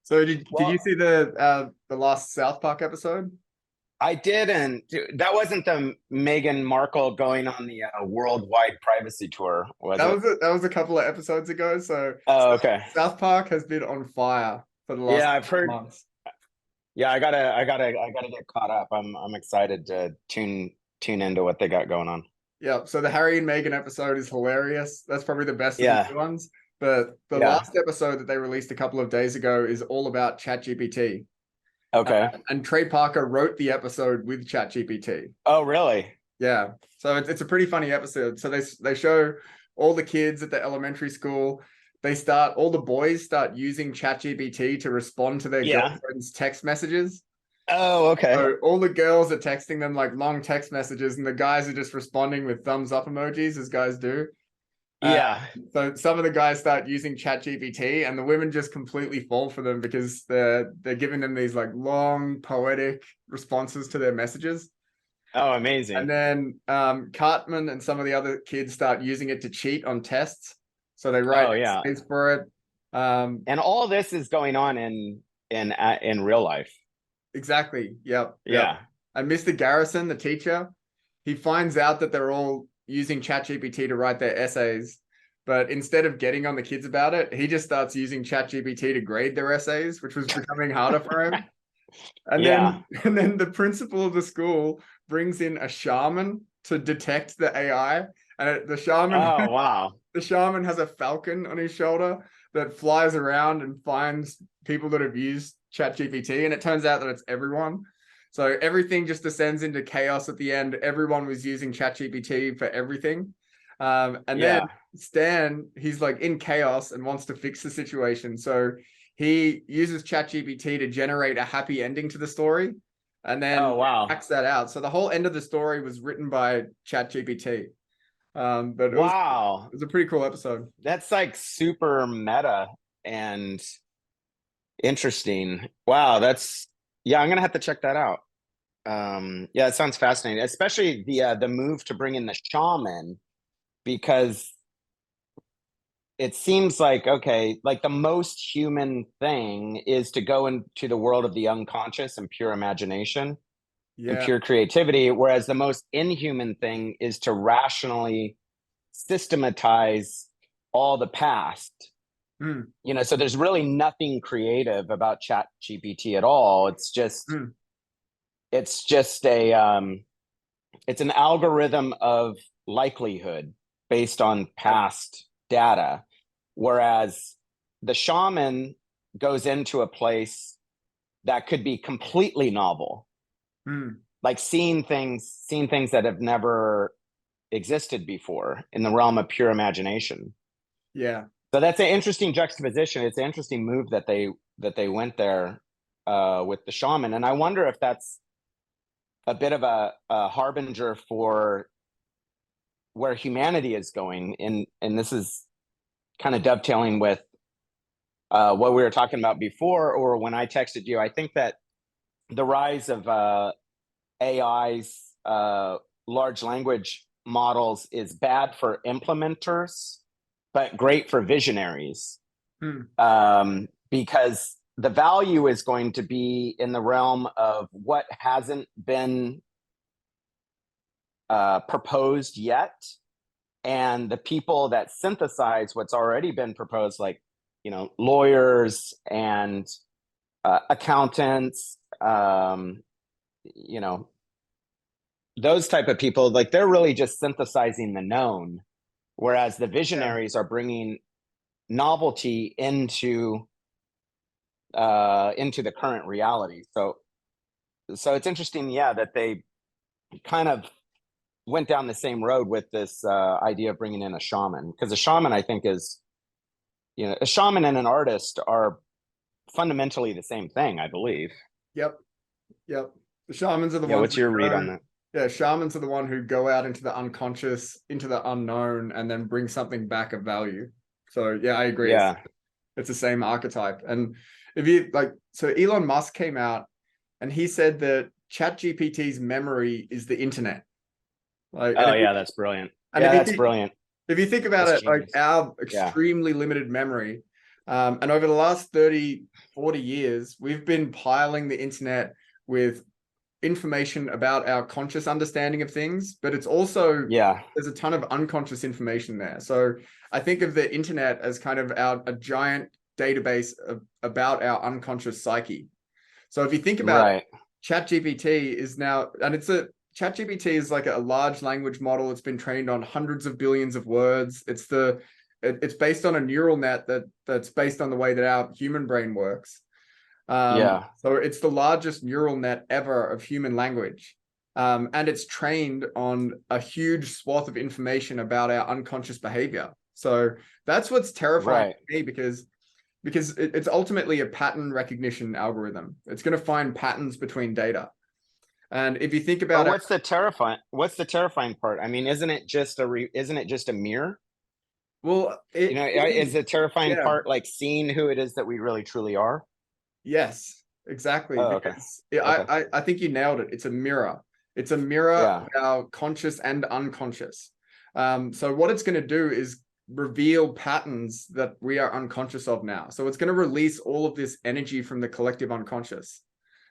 So did you Well, see the last South Park episode? I didn't. That wasn't the Meghan Markle going on the worldwide privacy tour, was it? That was a couple of episodes ago. So Oh, okay. South Park has been on fire for the last Yeah, I've couple of heard. months. Yeah, I gotta get caught up. I'm excited to tune into what they got going on. Yeah. So the Harry and Meghan episode is hilarious. That's probably the best of the Yeah, new ones. But the yeah. last episode that they released a couple of days ago is all about ChatGPT. Okay. And Trey Parker wrote the episode with ChatGPT. Oh, really? Yeah. So it's a pretty funny episode. So they show all the kids at the elementary school. All the boys start using ChatGPT to respond to their Yeah. girlfriends' text messages. Oh, okay. So all the girls are texting them like long text messages, and the guys are just responding with thumbs up emojis, as guys do. Uh, Yeah. so some of the guys start using ChatGPT, and the women just completely fall for them because they're giving them these like long poetic responses to their messages. Oh, And amazing. then Cartman and some of the other kids start using it to cheat on tests. So they write Oh, yeah. essays for it. And all this is going on in real life. Exactly. Yep. Yep. Yeah. And Mr. Garrison, the teacher, he finds out that they're all using ChatGPT to write their essays. But instead of getting on the kids about it, he just starts using ChatGPT to grade their essays, which was becoming harder for him. And Yeah. then and then the principal of the school brings in a shaman to detect the AI. And the shaman Oh, wow. the shaman has a falcon on his shoulder that flies around and finds people that have used ChatGPT, and it turns out that it's everyone. So everything just descends into chaos at the end. Everyone was using ChatGPT for everything. And then Yeah. Stan, he's like in chaos and wants to fix the situation. So he uses ChatGPT to generate a happy ending to the story and Oh, then wow. acts that out. So the whole end of the story was written by ChatGPT. But it Wow. was a pretty cool episode. That's like super meta and interesting. Wow, that's yeah, I'm gonna have to check that out. Yeah, it sounds fascinating, especially the move to bring in the shaman because it seems like okay, like the most human thing is to go into the world of the unconscious and pure imagination and Yeah. pure creativity, whereas the most inhuman thing is to rationally systematize all the past. Mm, So there's really nothing creative about chat gpt at all. mm. It's just a it's an algorithm of likelihood based on past data, whereas the shaman goes into a place that could be completely novel, Mm. like seeing things that have never existed before in the realm of pure imagination. Yeah. So that's an interesting juxtaposition. It's an interesting move that they went there with the shaman, and I wonder if that's a bit of a harbinger for where humanity is going. And this is kind of dovetailing with what we were talking about before, or when I texted you. I think that the rise of AIs, large language models, is bad for implementers, but great for visionaries. Mm. Because the value is going to be in the realm of what hasn't been proposed yet, and the people that synthesize what's already been proposed, like lawyers and accountants, you know, those type of people, like they're really just synthesizing the known, whereas the Yeah. visionaries are bringing novelty into the current reality. So it's interesting, yeah, that they kind of went down the same road with this idea of bringing in a shaman, because a shaman, I think, is a shaman and an artist are fundamentally the same thing, I believe. Yep. Yep. The shamans are the Yeah, ones what's that your read on go. that? Yeah, shamans are the one who go out into the unconscious, into the unknown, and then bring something back of value. So yeah, I agree. It's Yeah. it's the same archetype. And if you like, so Elon Musk came out and he said that ChatGPT's memory is the internet. Like, Oh yeah, that's brilliant. and Yeah, that's brilliant. if you think about That's it, like genius. our Yeah. extremely limited memory, And over the last 30, 40 years, we've been piling the internet with information about our conscious understanding of things, but it's also, there's a ton of unconscious information there. So I think of the internet as kind of a giant database about our unconscious psyche. So if you think about ChatGPT is now, and ChatGPT is like a large language model. It's been trained on hundreds of billions of words. It's based on a neural net that's based on the way that our human brain works. So it's the largest neural net ever of human language. And it's trained on a huge swath of information about our unconscious behavior. So that's what's terrifying to me, because it's ultimately a pattern recognition algorithm. It's going to find patterns between data. And if you think about what's the terrifying part? I mean, isn't it just a mirror? Well, is the terrifying part like seeing who it is that we really truly are? Yes, exactly. Because I think you nailed it. It's a mirror. It's a mirror of our conscious and unconscious. So what it's going to do is reveal patterns that we are unconscious of now. So it's going to release all of this energy from the collective unconscious.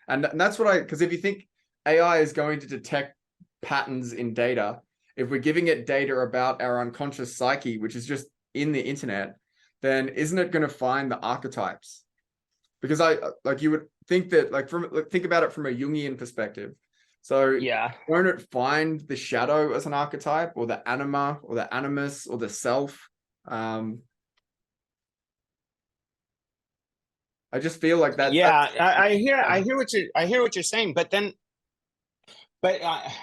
And that's because if you think AI is going to detect patterns in data, if we're giving it data about our unconscious psyche, which is just in the internet, then isn't it going to find the archetypes? Because you would think that think about it from a Jungian perspective. So won't it find the shadow as an archetype, or the anima, or the animus, or the self? I just feel like that. I hear what you're saying, but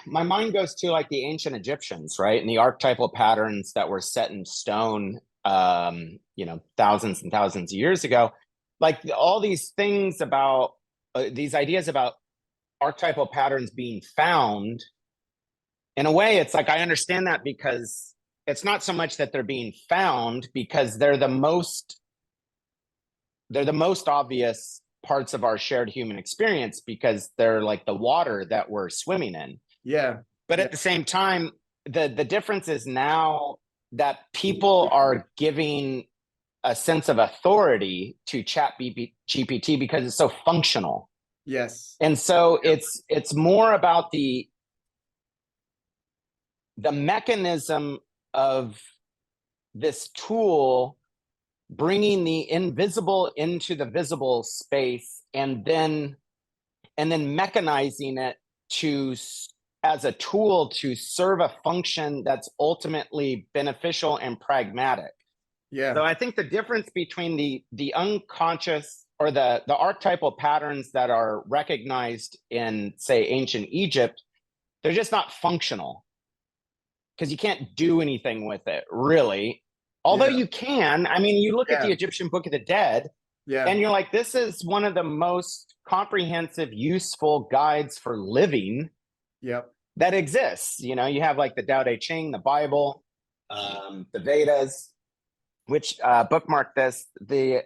my mind goes to like the ancient Egyptians, right? And the archetypal patterns that were set in stone, thousands and thousands of years ago. Like all these things about these ideas about archetypal patterns being found, in a way, it's like, I understand that, because it's not so much that they're being found, because they're the most obvious parts of our shared human experience, because they're like the water that we're swimming in. But at the same time, the difference is now that people are giving a sense of authority to ChatGPT because it's so functional. And so it's more about the mechanism of this tool bringing the invisible into the visible space, and then mechanizing it as a tool to serve a function that's ultimately beneficial and pragmatic. So I think the difference between the unconscious, or the archetypal patterns that are recognized in, say, ancient Egypt, they're just not functional, because you can't do anything with it, really. Although you can. I mean, you look at the Egyptian Book of the Dead, and you're like, this is one of the most comprehensive, useful guides for living that exists. You have like the Tao Te Ching, the Bible, the Vedas, which bookmark this. The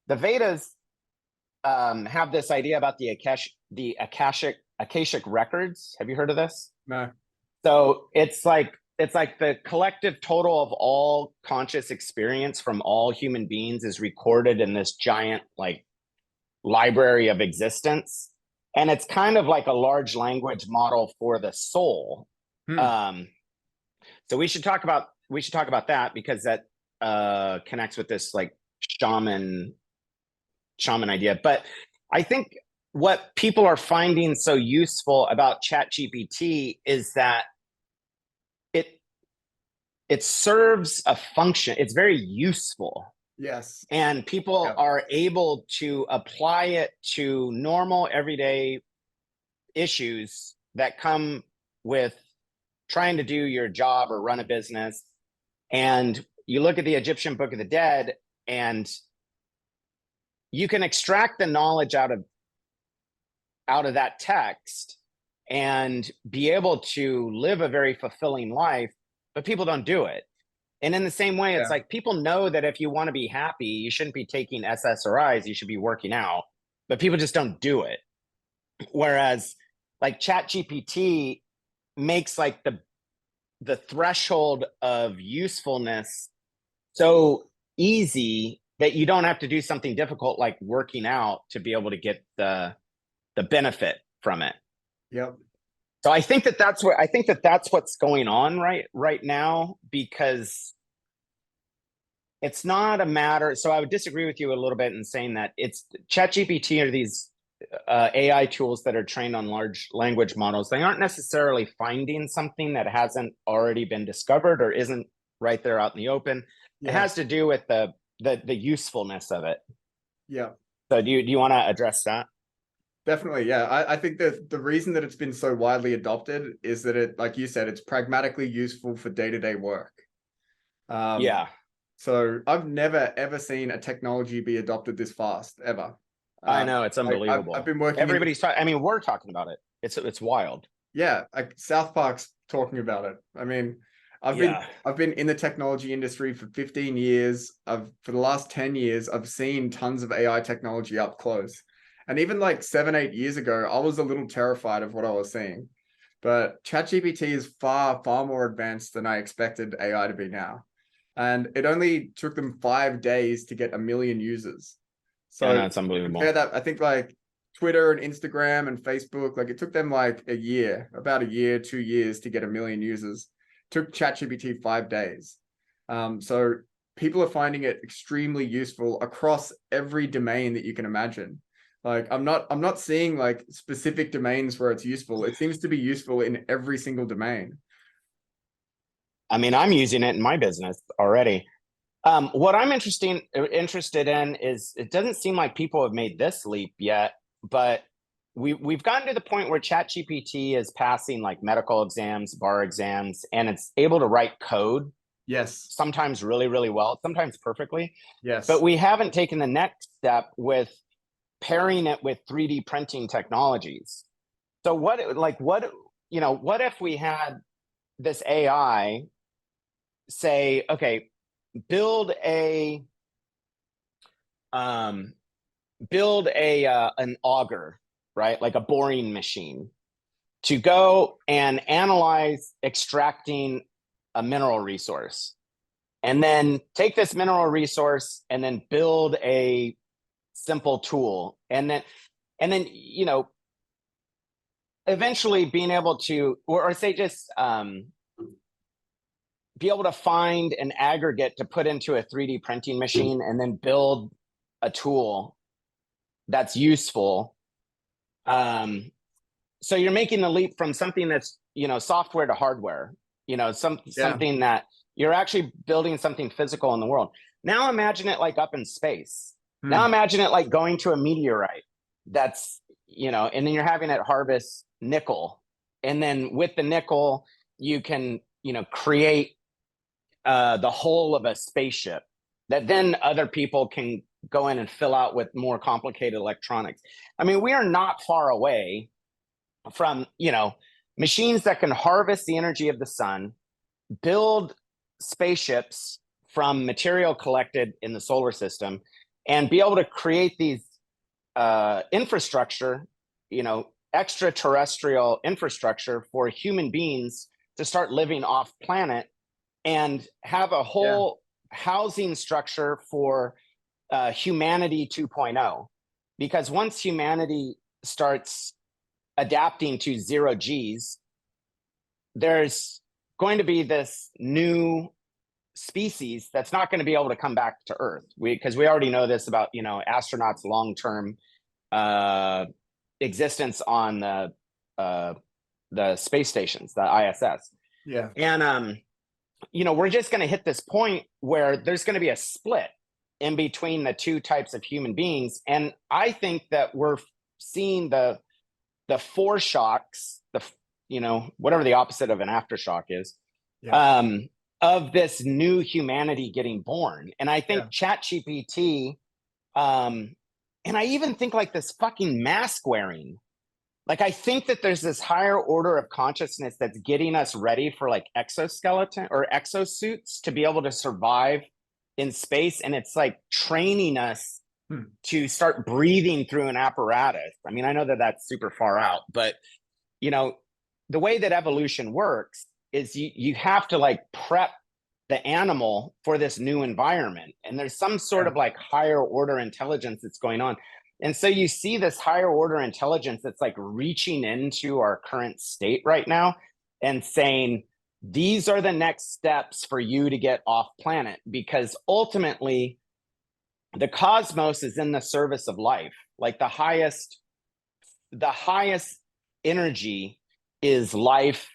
Vedas have this idea about the Akashic records. Have you heard of this? No. So it's like the collective total of all conscious experience from all human beings is recorded in this giant like library of existence, and it's kind of like a large language model for the soul. So we should talk about that, because that connects with this like shaman idea. But I think what people are finding so useful about ChatGPT is that it serves a function. It's very useful. And people are able to apply it to normal everyday issues that come with trying to do your job or run a business. And you look at the Egyptian Book of the Dead, and you can extract the knowledge out of that text and be able to live a very fulfilling life, but people don't do it. And in the same way, it's like, people know that if you want to be happy, you shouldn't be taking SSRIs, you should be working out, but people just don't do it. Whereas like ChatGPT makes like the threshold of usefulness so easy that you don't have to do something difficult like working out to be able to get the benefit from it. Yep. So I think that's what's going on right now, because it's not a matter. So I would disagree with you a little bit in saying that it's ChatGPT or these AI tools that are trained on large language models. They aren't necessarily finding something that hasn't already been discovered or isn't right there out in the open. Yeah. It has to do with the usefulness of it. Yeah. So do you want to address that? Definitely, yeah. I think that the reason that it's been so widely adopted is that it, like you said, it's pragmatically useful for day-to-day work. Yeah. So I've never ever seen a technology be adopted this fast, ever. I know, it's unbelievable. I've been working. Everybody's talking. I mean, we're talking about it. It's wild. Yeah, like South Park's talking about it. I mean, I've been in the technology industry for 15 years. For the last 10 years, I've seen tons of AI technology up close. And even like 7, 8 years ago, I was a little terrified of what I was seeing. But ChatGPT is far, far more advanced than I expected AI to be now. And it only took them 5 days to get 1 million users. So no, it's unbelievable. compare that, I think like Twitter and Instagram and Facebook, like it took them like a year, about a year, 2 years to get 1 million users. It took ChatGPT 5 days. So people are finding it extremely useful across every domain that you can imagine. Like I'm not seeing like specific domains where it's useful. It seems to be useful in every single domain. I mean, I'm using it in my business already. What I'm interested in is, it doesn't seem like people have made this leap yet, but we've gotten to the point where ChatGPT is passing like medical exams, bar exams, and it's able to write code. Yes. Sometimes really, really well, sometimes perfectly. Yes. But we haven't taken the next step with pairing it with 3D printing technologies. So what if we had this AI say, okay, build an auger, right? Like a boring machine, to go and analyze extracting a mineral resource, and then take this mineral resource and then build a simple tool, and then eventually being able to, or say just be able to find an aggregate to put into a 3D printing machine and then build a tool that's useful. So you're making the leap from something that's, software to hardware, something that you're actually building something physical in the world. Now imagine it like up in space. Now imagine it like going to a meteorite that's, and then you're having it harvest nickel. And then with the nickel, you can, create the whole of a spaceship that then other people can go in and fill out with more complicated electronics. I mean, we are not far away from, machines that can harvest the energy of the sun, build spaceships from material collected in the solar system, and be able to create these infrastructure, extraterrestrial infrastructure for human beings to start living off planet, and have a whole housing structure for humanity 2.0. Because once humanity starts adapting to 0Gs, there's going to be this new species that's not going to be able to come back to Earth. Because we already know this about, astronauts' long-term existence on the space stations, the ISS. Yeah. And we're just going to hit this point where there's going to be a split in between the two types of human beings. And I think that we're seeing the foreshocks, whatever the opposite of an aftershock is, of this new humanity getting born. And I think ChatGPT, and I even think like this fucking mask wearing, like, I think that there's this higher order of consciousness that's getting us ready for like exoskeleton or exosuits to be able to survive in space. And it's like training us to start breathing through an apparatus. I mean, I know that that's super far out, but the way that evolution works is you have to like prep the animal for this new environment. And there's some sort Yeah. of like higher order intelligence that's going on. And so you see this higher order intelligence that's like reaching into our current state right now and saying, these are the next steps for you to get off planet, because ultimately the cosmos is in the service of life. Like the highest energy is life,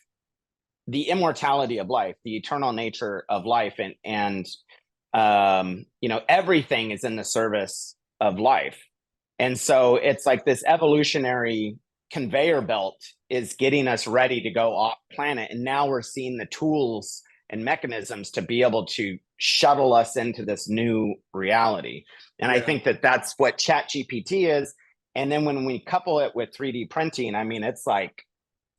the immortality of life, the eternal nature of life, and you know, everything is in the service of life. And so it's like this evolutionary conveyor belt is getting us ready to go off planet, and now we're seeing the tools and mechanisms to be able to shuttle us into this new reality. And I Yeah. think that that's what ChatGPT is. And then when we couple it with 3D printing, I mean, it's like,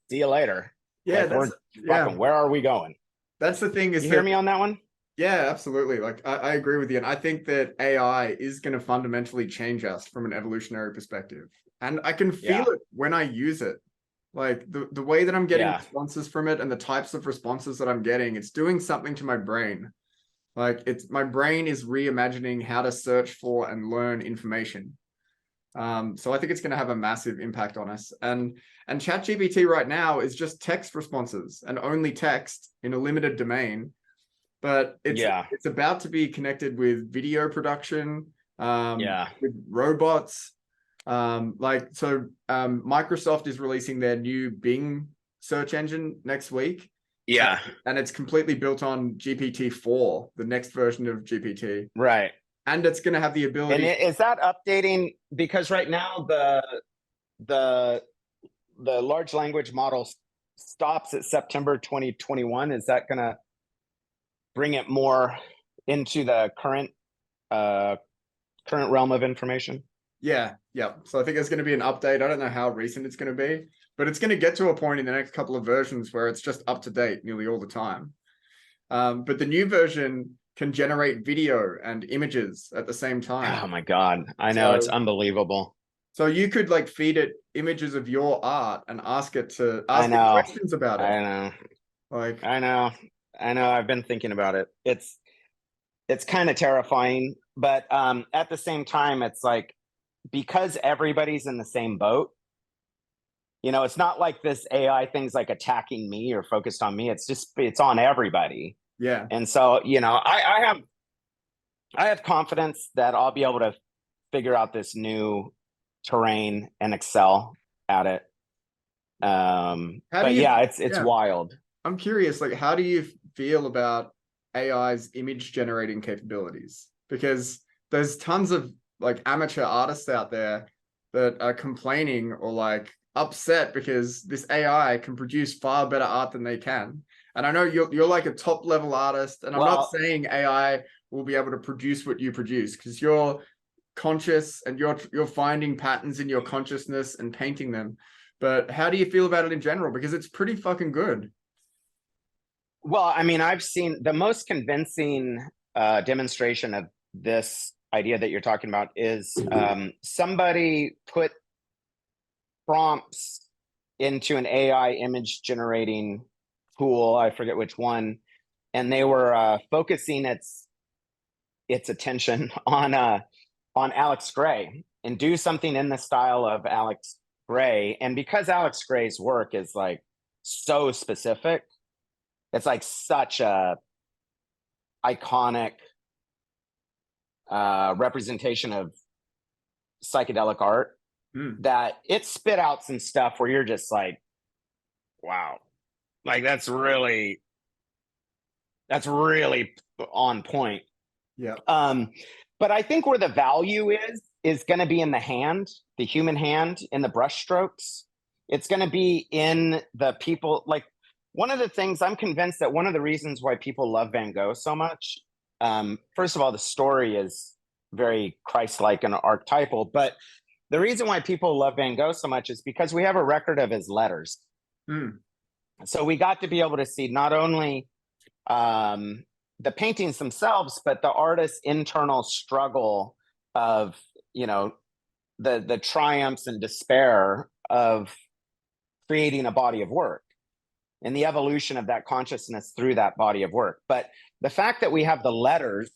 see you later. Yeah, Like, we're fucking, where are we going? that's the thing is You hear that me on that one? yeah, absolutely. Like I agree with you. And I think that AI is going to fundamentally change us from an evolutionary perspective. And I can feel Yeah. it when I use it. Like the way that I'm getting Yeah. responses from it and the types of responses that I'm getting, it's doing something to my brain. Like it's my brain is reimagining how to search for and learn information. So I think it's going to have a massive impact on us. And ChatGPT right now is just text responses and only text in a limited domain. But Yeah. it's about to be connected with video production, Yeah. with robots. Microsoft is releasing their new Bing search engine next week. Yeah. And it's completely built on GPT-4, the next version of GPT. Right. And it's going to have the And ability. is that updating? Because right now the large language model stops at September 2021. Is that going to bring it more into the current realm of information? Yeah. So I think there's going to be an update. I don't know how recent it's going to be, but it's going to get to a point in the next couple of versions where it's just up to date nearly all the time. But the new version can generate video and images at the same time. Oh my God. I know, it's unbelievable. So you could like feed it images of your art and ask it to I ask it know. questions about it. I know. Like I know. I know. I've been thinking about it. It's kind of terrifying, but at the same time, it's like, because everybody's in the same boat, you know, it's not like this AI thing's like attacking me or focused on me. It's on everybody. yeah. And so, you know, I have confidence that I'll be able to figure out this new terrain and excel at it. How do But you yeah, it's yeah. wild. I'm curious, like how do you feel about AI's image generating capabilities? Because there's tons of like amateur artists out there that are complaining or like upset because this AI can produce far better art than they can. And I know you're like a top level artist, and I'm not Well, saying AI will be able to produce what you produce because you're conscious and you're finding patterns in your consciousness and painting them. But how do you feel about it in general? Because it's pretty fucking good. well, I mean, I've seen the most convincing demonstration of this idea that you're talking about is somebody put prompts into an AI image generating tool. I forget which one, and they were focusing its attention on Alex Gray and do something in the style of Alex Gray. And because Alex Gray's work is like so specific, it's like such a iconic representation of psychedelic art that it spit out some stuff where you're just like, wow, like that's really on point. Yeah. But I think where the value is going to be in the hand, the human hand, in the brush strokes. It's going to be in the people. Like, one of the things I'm convinced that one of the reasons why people love Van Gogh so much, first of all, the story is very Christ-like and archetypal, but the reason why people love Van Gogh so much is because we have a record of his letters. So we got to be able to see not only the paintings themselves, but the artist's internal struggle of, you know, the triumphs and despair of creating a body of work and the evolution of that consciousness through that body of work. But the fact that we have the letters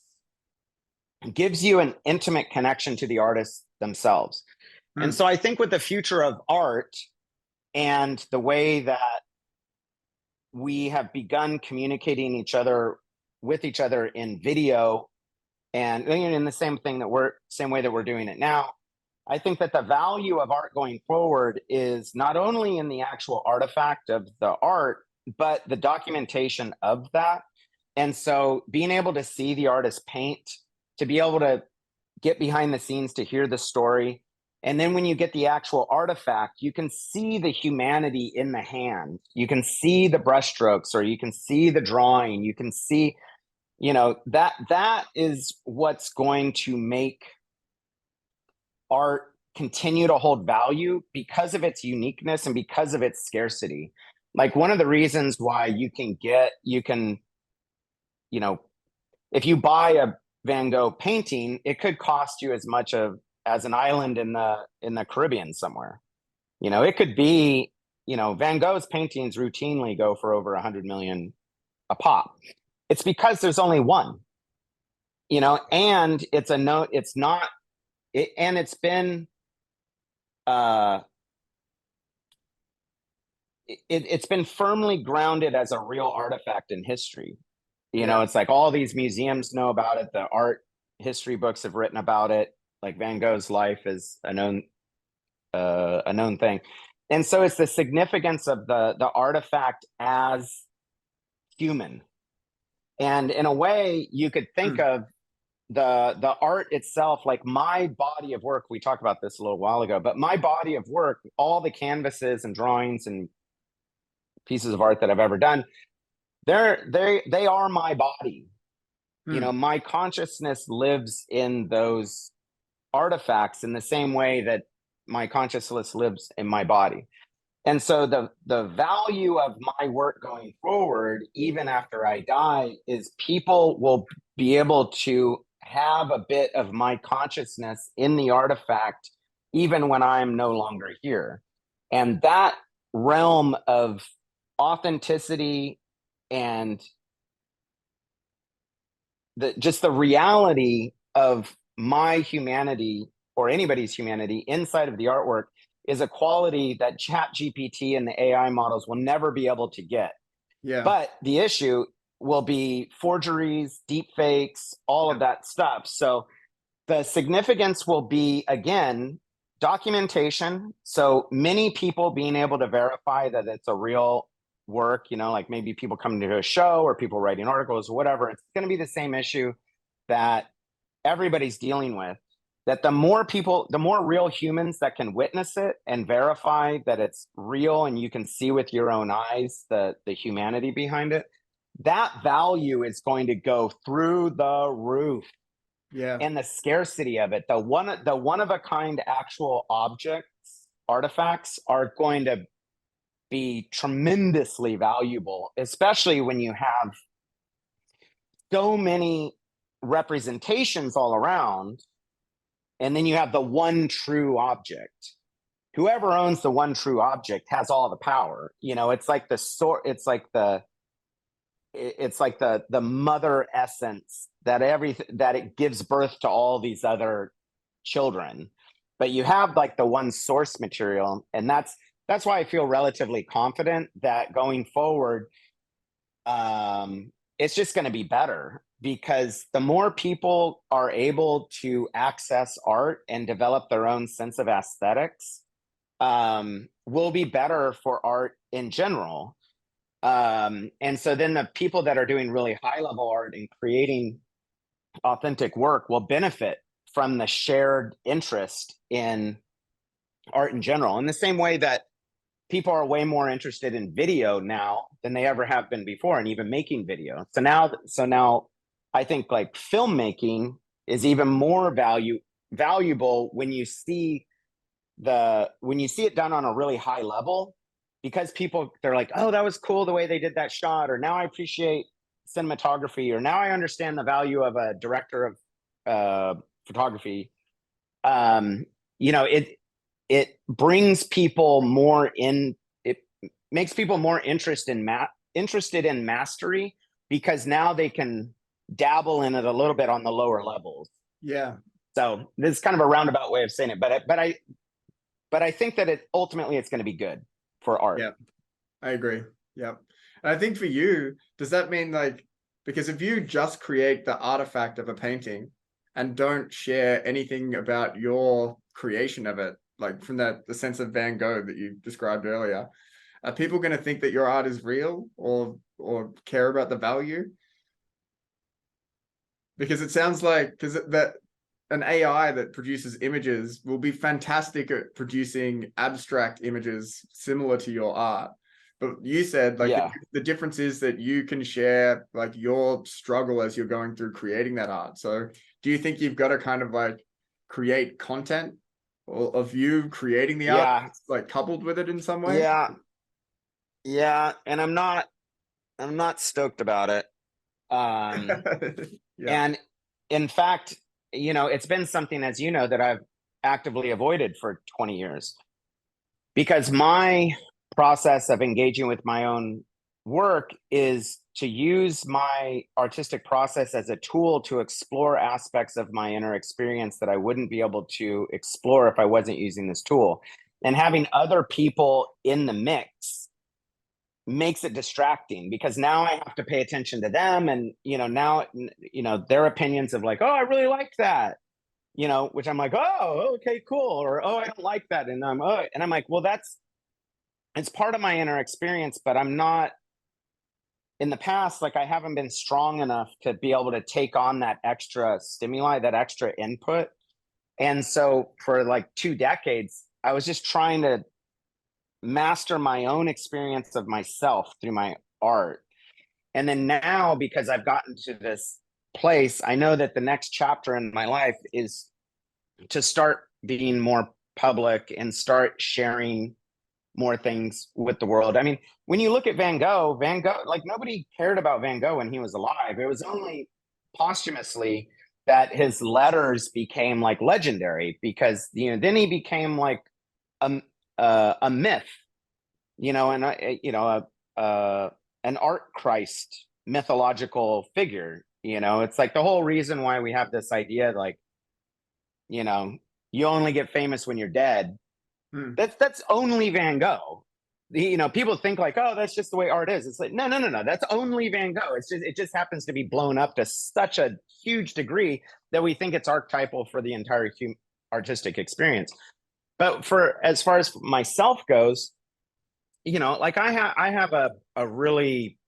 gives you an intimate connection to the artists themselves. And so I think with the future of art and the way that we have begun communicating with each other in video, and in the same way that we're doing it now, I think that the value of art going forward is not only in the actual artifact of the art, but the documentation of that. And so being able to see the artist paint, to be able to get behind the scenes, to hear the story. And then when you get the actual artifact, you can see the humanity in the hand. You can see the brushstrokes, or you can see the drawing. You can see, that is what's going to make art continue to hold value because of its uniqueness and because of its scarcity. Like, one of the reasons why if you buy a Van Gogh painting, it could cost you as much as an island in the Caribbean somewhere. It could be, Van Gogh's paintings routinely go for over 100 million a pop. It's because there's only one, and it's been it's been firmly grounded as a real artifact in history. It's like all these museums know about it. The art history books have written about it. Like, Van Gogh's life is a known thing. And so it's the significance of the artifact as human. And in a way, you could think of the art itself, like my body of work. We talked about this a little while ago, but my body of work, all the canvases and drawings and pieces of art that I've ever done, they are my body. My consciousness lives in those artifacts in the same way that my consciousness lives in my body. And so the value of my work going forward, even after I die, is people will be able to have a bit of my consciousness in the artifact, even when I'm no longer here. And that realm of authenticity and just the reality of my humanity, or anybody's humanity, inside of the artwork is a quality that ChatGPT and the AI models will never be able to get. Yeah. But the issue will be forgeries, deep fakes, all of that stuff. So the significance will be, again, documentation. So many people being able to verify that it's a real work, like maybe people coming to a show or people writing articles or whatever. It's going to be the same issue that everybody's dealing with, that the more real humans that can witness it and verify that it's real and you can see with your own eyes the humanity behind it, that value is going to go through the roof. Yeah. And the scarcity of it, the one of a kind actual artifacts are going to be tremendously valuable, especially when you have so many representations all around. And then you have the one true object. Whoever owns the one true object has all the power. It's like the mother essence that it gives birth to all these other children. But you have like the one source material, and that's why I feel relatively confident that going forward, it's just going to be better, because the more people are able to access art and develop their own sense of aesthetics, will be better for art in general. And so then the people that are doing really high level art and creating authentic work will benefit from the shared interest in art in general, in the same way that people are way more interested in video now than they ever have been before, and even making video. So now I think like filmmaking is even more valuable when you see it done on a really high level, because they're like, oh, that was cool the way they did that shot, or now I appreciate cinematography, or now I understand the value of a director of photography. It brings people more in. It makes people more interested in mastery because now they can dabble in it a little bit on the lower levels. Yeah. So this is kind of a roundabout way of saying it, but I think that ultimately it's going to be good for art. Yeah, I agree. Yeah. And I think for you, does that mean like, because if you just create the artifact of a painting and don't share anything about your creation of it, like from the sense of Van Gogh that you described earlier, are people going to think that your art is real or care about the value? Because it sounds like that an AI that produces images will be fantastic at producing abstract images similar to your art. But you said like Yeah. the difference is that you can share like your struggle as you're going through creating that art. So do you think you've got to kind of like create content of you creating the art, Yeah. like coupled with it in some way? Yeah. Yeah. And I'm not stoked about it. Yeah. And in fact, it's been something, as you know, that I've actively avoided for 20 years, because my process of engaging with my own work is to use my artistic process as a tool to explore aspects of my inner experience that I wouldn't be able to explore if I wasn't using this tool. And having other people in the mix makes it distracting, because now I have to pay attention to them, and now their opinions of like, oh, I really like that, which I'm like, oh, okay, cool, or oh, I don't like that, and I'm like, well, it's part of my inner experience, but I'm not, in the past, like I haven't been strong enough to be able to take on that extra stimuli, that extra input. And so for like 2 decades, I was just trying to master my own experience of myself through my art. And then now, because I've gotten to this place, I know that the next chapter in my life is to start being more public and start sharing more things with the world. I mean, when you look at Van Gogh, like nobody cared about Van Gogh when he was alive. It was only posthumously that his letters became like legendary, because then he became like a a myth, and an art Christ mythological figure. It's like the whole reason why we have this idea, like, you only get famous when you're dead. Hmm. That's only Van Gogh. People think like, oh, that's just the way art is. It's like, no, no, no, no. That's only Van Gogh. It just happens to be blown up to such a huge degree that we think it's archetypal for the entire artistic experience. But as far as myself goes, like I have a really,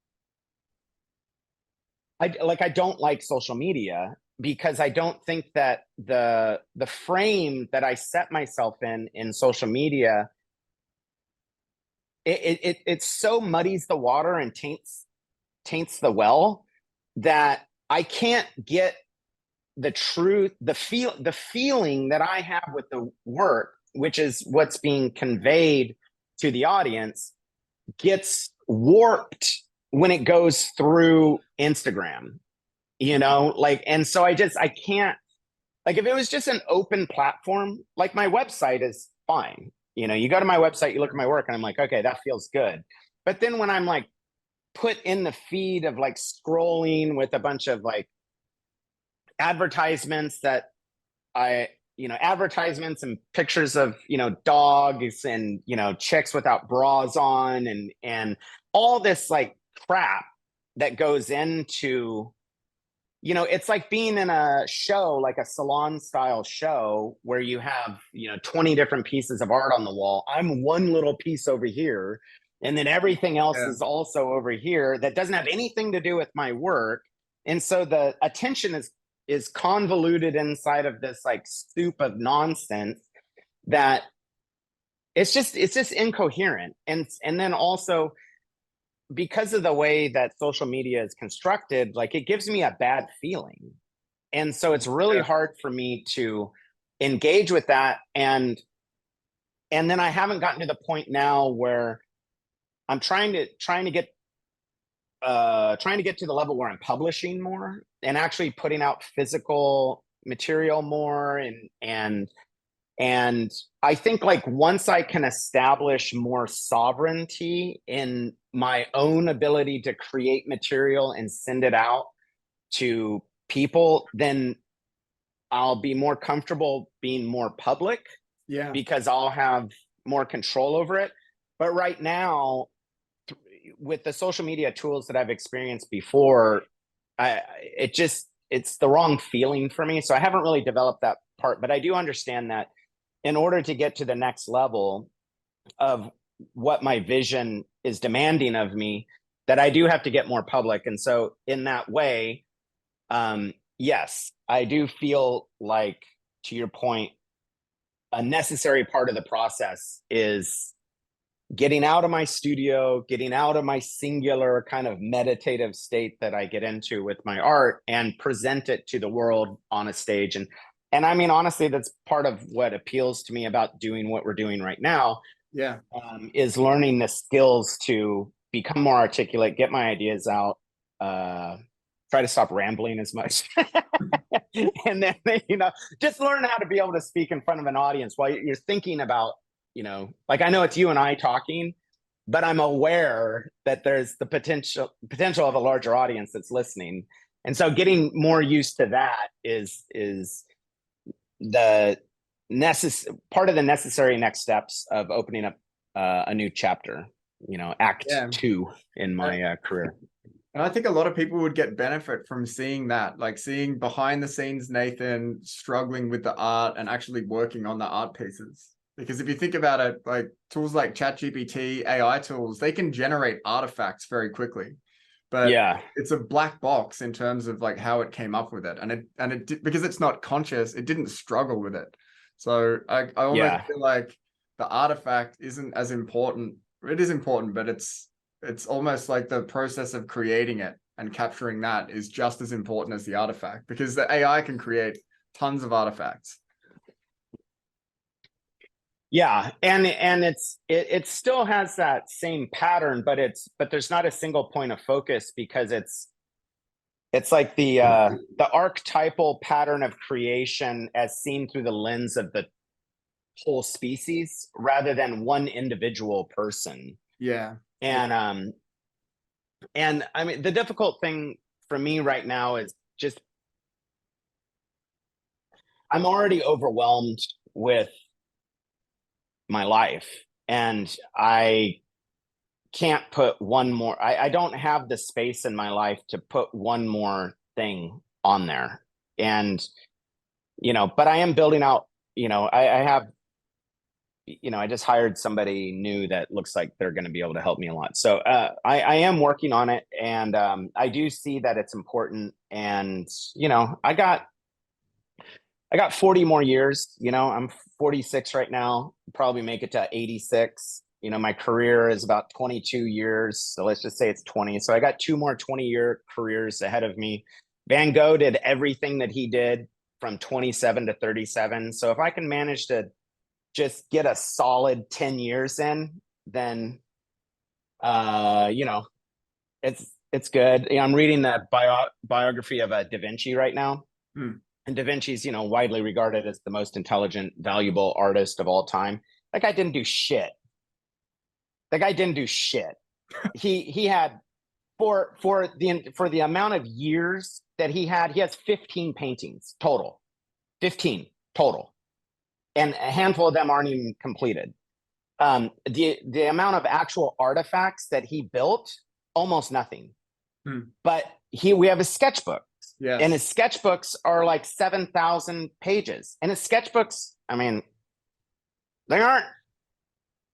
I don't like social media, because I don't think that the frame that I set myself in social media, it so muddies the water and taints the well, that I can't get the truth, the feeling that I have with the work, which is what's being conveyed to the audience, gets warped when it goes through Instagram, like, and so I can't, like, if it was just an open platform, like my website is fine. You go to my website, you look at my work, and I'm like, okay, that feels good. But then when I'm like put in the feed of like scrolling with a bunch of like advertisements that advertisements and pictures of, dogs and, chicks without bras on, and all this like crap that goes into, it's like being in a show, like a salon style show, where you have, 20 different pieces of art on the wall. I'm one little piece over here, and then everything else Yeah. is also over here that doesn't have anything to do with my work. And so the attention is convoluted inside of this like soup of nonsense, that it's just incoherent. And then also, because of the way that social media is constructed, like it gives me a bad feeling. And so it's really Yeah. hard for me to engage with that. And then I haven't gotten to the point now where I'm trying to get to the level where I'm publishing more and actually putting out physical material more. And I think like once I can establish more sovereignty in my own ability to create material and send it out to people, then I'll be more comfortable being more public. Yeah. Because I'll have more control over it. But right now, with the social media tools that I've experienced before, it's the wrong feeling for me. So I haven't really developed that part, but I do understand that in order to get to the next level of what my vision is demanding of me, that I do have to get more public. And so in that way, yes, I do feel like, to your point, a necessary part of the process is getting out of my studio, getting out of my singular kind of meditative state that I get into with my art, and present it to the world on a stage. And I mean, honestly, that's part of what appeals to me about doing what we're doing right now. Yeah. Is learning the skills to become more articulate, get my ideas out, try to stop rambling as much. And then, just learn how to be able to speak in front of an audience while you're thinking about, like, I know it's you and I talking, but I'm aware that there's the potential of a larger audience that's listening. And so getting more used to that is the part of the necessary next steps of opening up a new chapter, act 2 in my career. And I think a lot of people would get benefit from seeing that, like seeing behind the scenes Nathan struggling with the art and actually working on the art pieces. Because if you think about it, like tools like ChatGPT, AI tools, they can generate artifacts very quickly. But it's a black box in terms of like how it came up with it. And it because it's not conscious, it didn't struggle with it. So I almost feel like the artifact isn't as important. It is important, but it's almost like the process of creating it and capturing that is just as important as the artifact, because the AI can create tons of artifacts. Yeah, and it still has that same pattern, but there's not a single point of focus, because it's like the archetypal pattern of creation as seen through the lens of the whole species rather than one individual person. Yeah. And I mean, the difficult thing for me right now is just I'm already overwhelmed with my life, and I can't put one more. I don't have the space in my life to put one more thing on there. And but I am building out. I have. I just hired somebody new that looks like they're going to be able to help me a lot. So I am working on it, and I do see that it's important. And I got 40 more years. I'm 46 right now. Probably make it to 86. My career is about 22 years. So let's just say it's 20. So I got 2 more 20-year careers ahead of me. Van Gogh did everything that he did from 27 to 37. So if I can manage to just get a solid 10 years in, then it's good. I'm reading the biography of Da Vinci right now. And Da Vinci's widely regarded as the most intelligent, valuable artist of all time. That guy didn't do shit. He had for the amount of years that he has 15 paintings total. 15 total. And a handful of them aren't even completed. The amount of actual artifacts that he built, almost nothing. But we have his sketchbook. Yes. And his sketchbooks are like 7,000 pages. And his sketchbooks, I mean, they aren't.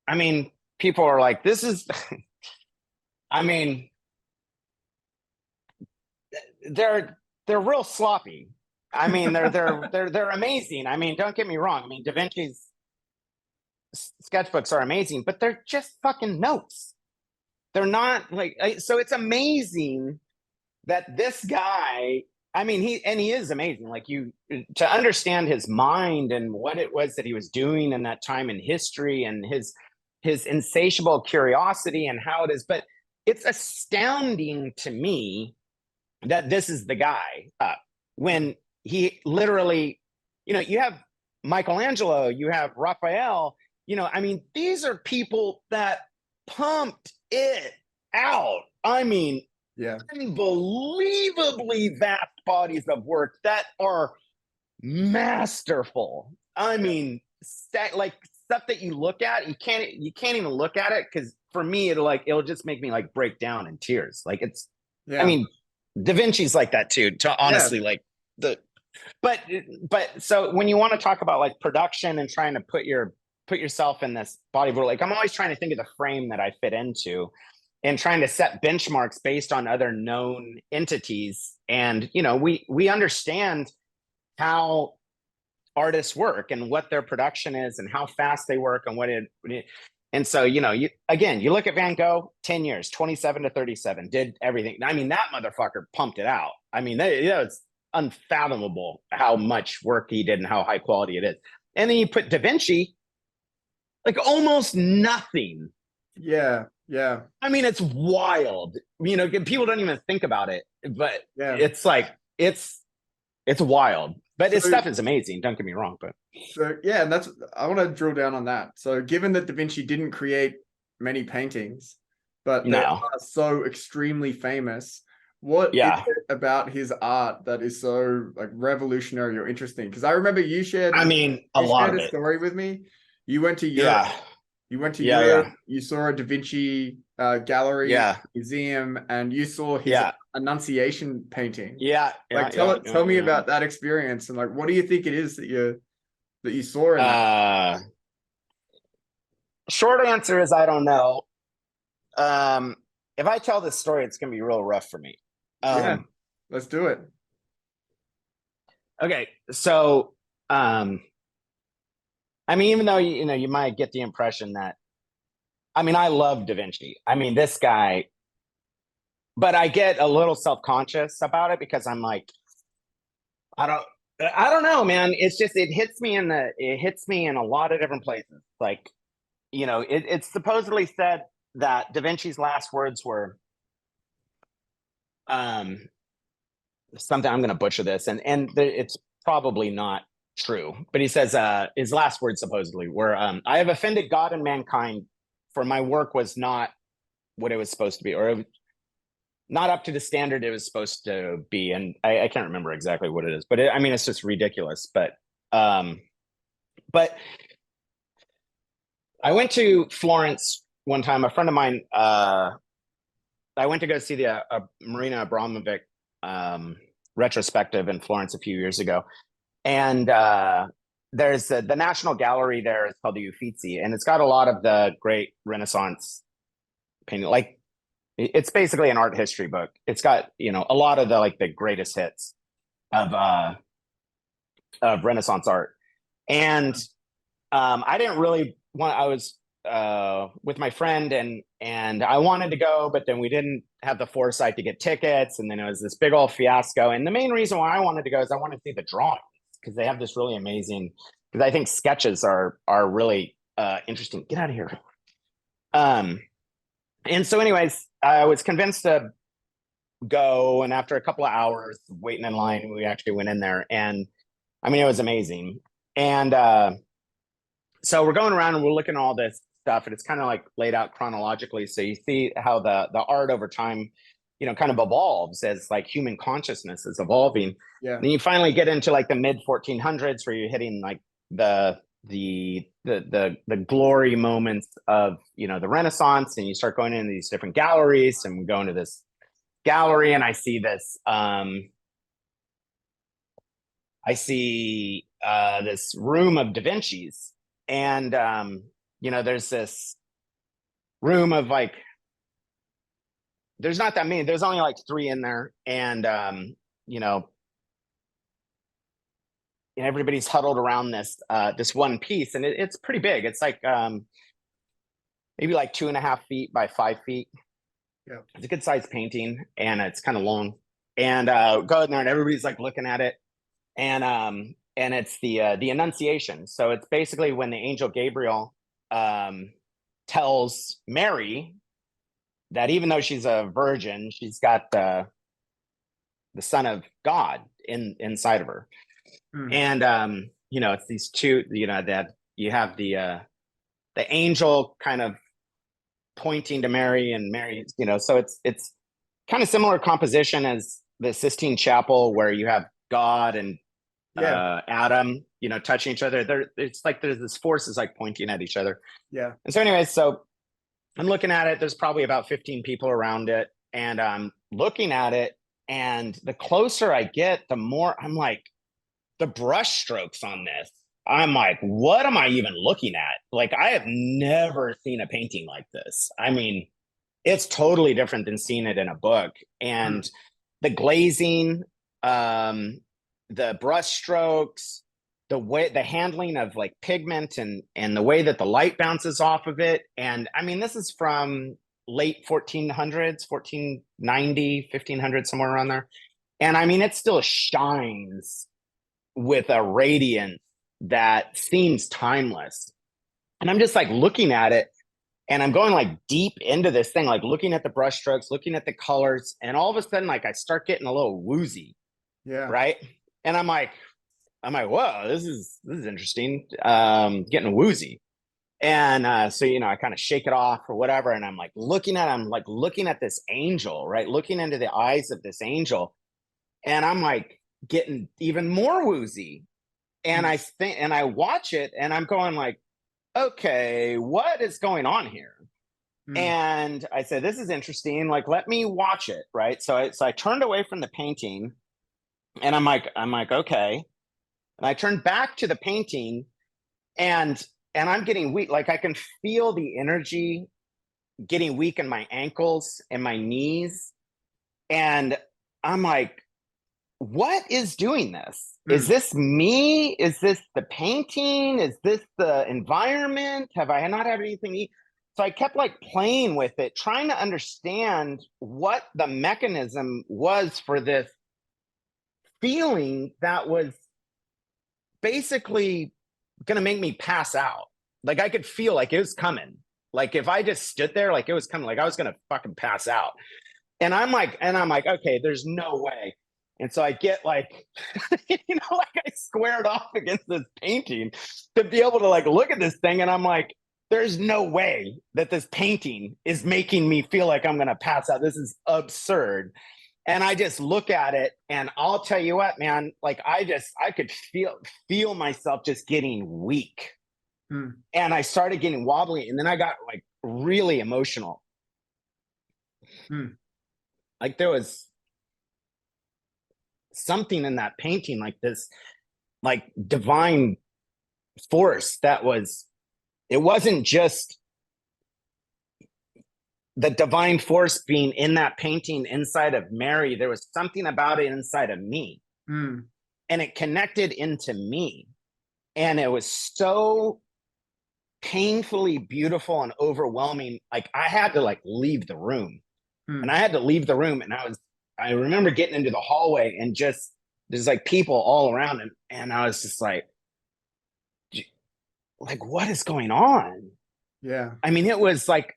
I mean, people are like, this is. I mean, they're real sloppy. I mean, they're amazing. I mean, don't get me wrong. I mean, Da Vinci's sketchbooks are amazing, but they're just fucking notes. They're not like, so it's amazing that this guy, I mean, he is amazing. Like, to understand his mind and what it was that he was doing in that time in history, and his insatiable curiosity and how it is. But it's astounding to me that this is the guy when he literally, you have Michelangelo, you have Raphael, I mean, these are people that pumped it out. I mean, Yeah. unbelievably vast bodies of work that are masterful. I mean, like stuff that you look at, you can't even look at it, because for me it'll just make me like break down in tears. Like it's, I Yeah. mean, Da Vinci's like that too. To Yeah. honestly, like the but so when you want to talk about like production and trying to put yourself in this body of work, like I'm always trying to think of the frame that I fit into and trying to set benchmarks based on other known entities. And we understand how artists work and what their production is and how fast they work and and so you look at Van Gogh, 10 years, 27 to 37, did everything. I mean, that motherfucker pumped it out. I mean, it's unfathomable how much work he did and how high quality it is. And then you put Da Vinci, like almost nothing. Yeah. Yeah. I mean, it's wild. People don't even think about it, but Yeah. it's like it's wild. But his So, stuff is amazing. Don't get me wrong, but yeah, and I want to drill down on that. So given that Da Vinci didn't create many paintings, but they no, are so extremely famous, what is yeah. it about his art that is so like revolutionary or interesting? Because I remember you shared I mean, a lot of a it. story with me. You went to Europe. Yeah, You went to Europe. yeah, You saw a Da Vinci gallery yeah, museum, and you saw his yeah, Annunciation painting. yeah, Like, yeah, yeah, yeah, tell me yeah. about that experience, and like, what do you think it is that you saw in that? Short answer is I don't know. Um, if I tell this story, it's gonna be real rough for me. Yeah, let's do it. Okay, so I mean, even though you might get the impression that, I mean, I love Da Vinci. I mean, this guy, but I get a little self-conscious about it because I'm like, I don't I don't know, man. It's just it hits me in a lot of different places. Like, it's supposedly said that Da Vinci's last words were um something, I'm going to butcher this, and it's probably not true, but he says his last words supposedly were, I have offended God and mankind, for my work was not what it was supposed to be, or not up to the standard it was supposed to be. And I can't remember exactly what it is, but I mean, it's just ridiculous. Um but I went to Florence one time. A friend of mine, I went to go see the Marina Abramovic retrospective in Florence a few years ago, and there's the National Gallery there. It's called the Uffizi, and it's got a lot of the great Renaissance painting. Like, it's basically an art history book. It's got a lot of the greatest hits of Renaissance art, and I didn't really want. I was with my friend, and I wanted to go, but then we didn't have the foresight to get tickets, and then it was this big old fiasco. And the main reason why I wanted to go is I wanted to see the drawings, because they have this really amazing. Because I think sketches are really interesting. Get out of here. And so, anyways, I was convinced to go, and after a couple of hours waiting in line, we actually went in there, and I mean, it was amazing. And so we're going around and we're looking at all this stuff, and it's kind of like laid out chronologically. So you see how the art over time, kind of evolves as like human consciousness is evolving. Yeah. Then you finally get into like the mid 1400s, where you're hitting like the glory moments of the Renaissance, and you start going into these different galleries, and we go into this gallery, and I see this this room of Da Vinci's, and there's this room of like, there's not that many, there's only like 3 in there, and everybody's huddled around this one piece, and it's pretty big. It's like maybe like 2.5 feet by 5 feet. Yeah. It's a good sized painting, and it's kind of long, and go in there, and everybody's like looking at it, and it's the Annunciation. So it's basically when the angel Gabriel tells Mary that even though she's a virgin, she's got the Son of God inside of her. And it's these two, that you have the angel kind of pointing to Mary, and Mary, so it's kind of similar composition as the Sistine Chapel, where you have God and Adam, touching each other. It's like there's this force is like pointing at each other. Yeah. And so anyways, so I'm looking at it. There's probably about 15 people around it. And I'm looking at it. And the closer I get, the more I'm like, the brush strokes on this, I'm like, what am I even looking at? Like, I have never seen a painting like this. I mean, it's totally different than seeing it in a book. And the glazing, the brush strokes, the handling of like pigment and the way that the light bounces off of it. And I mean, this is from late 1400s, 1490, 1500, somewhere around there. And I mean, it still shines with a radiance that seems timeless. And I'm just like looking at it, and I'm going like deep into this thing, like looking at the brush strokes, looking at the colors, and all of a sudden, like I start getting a little woozy. Yeah. Right. And I'm like, whoa, this is interesting. Getting woozy. And so, I kind of shake it off or whatever. And I'm like looking at this angel, right? Looking into the eyes of this angel. And I'm like getting even more woozy. And I think, and I watch it, and I'm going like, okay, what is going on here? And I said, this is interesting. Like, let me watch it. Right. So I turned away from the painting, and I'm like, okay. And I turned back to the painting, and I'm getting weak. Like, I can feel the energy getting weak in my ankles and my knees. And I'm like, what is doing this? Is this me? Is this the painting? Is this the environment? Have I not had anything to eat? So I kept like playing with it, trying to understand what the mechanism was for this feeling that was basically going to make me pass out. Like, I could feel like it was coming. Like, if I just stood there, like it was coming, like I was going to fucking pass out. And I'm like, okay, there's no way. And so I get like, like I squared off against this painting to be able to like look at this thing. And I'm like, there's no way that this painting is making me feel like I'm going to pass out. This is absurd. And I just look at it, and I'll tell you what, man, like I could feel myself just getting weak. And I started getting wobbly, and then I got like really emotional. Like, there was something in that painting, like this, like divine force it wasn't just the divine force being in that painting inside of Mary. There was something about it inside of me, and it connected into me. And it was so painfully beautiful and overwhelming. Like, I had to like leave the room. And I had to leave the room, and I remember getting into the hallway, and just there's like people all around, and I was just like, what is going on? Yeah. I mean, it was like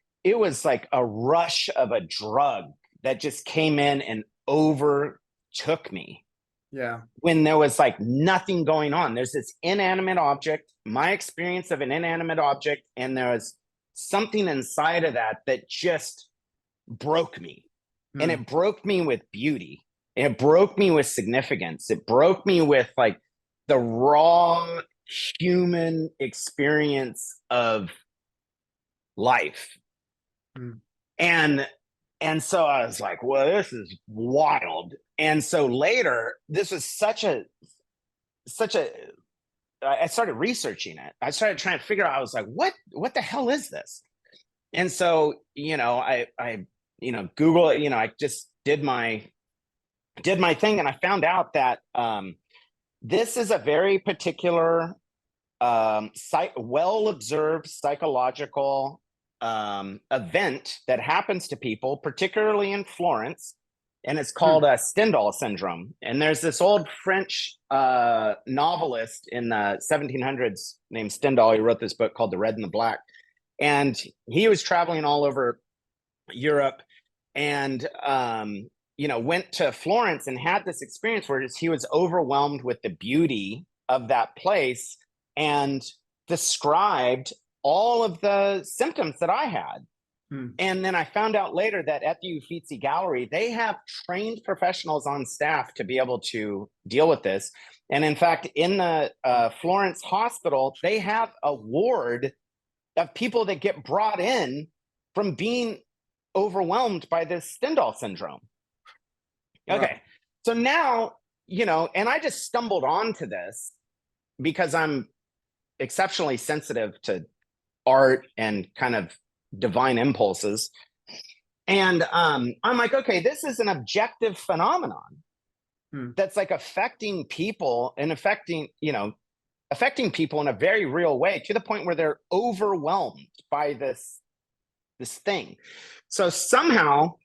a rush of a drug that just came in and overtook me. Yeah. When there was like nothing going on. There's this inanimate object, my experience of an inanimate object, and there was something inside of that just broke me. And it broke me with beauty. It broke me with significance. It broke me with like the raw human experience of life. And so I was like, well, this is wild. And so later, this was I started researching it. I started trying to figure out, I was like, what the hell is this? And so, I Google it, I just did my thing, and I found out that this is a very particular well-observed psychological event that happens to people, particularly in Florence, and it's called Stendhal syndrome. And there's this old French novelist in the 1700s named Stendhal. He wrote this book called The Red and the Black, and he was traveling all over Europe, and went to Florence and had this experience where he was overwhelmed with the beauty of that place, and described all of the symptoms that I had. And then I found out later that at the Uffizi Gallery, they have trained professionals on staff to be able to deal with this. And in fact, in the Florence hospital, they have a ward of people that get brought in from being overwhelmed by this Stendhal syndrome. Okay. Right. So now, and I just stumbled onto this because I'm exceptionally sensitive to art and kind of divine impulses. And I'm like, okay, this is an objective phenomenon that's like affecting people and affecting people in a very real way, to the point where they're overwhelmed by this thing. So somehow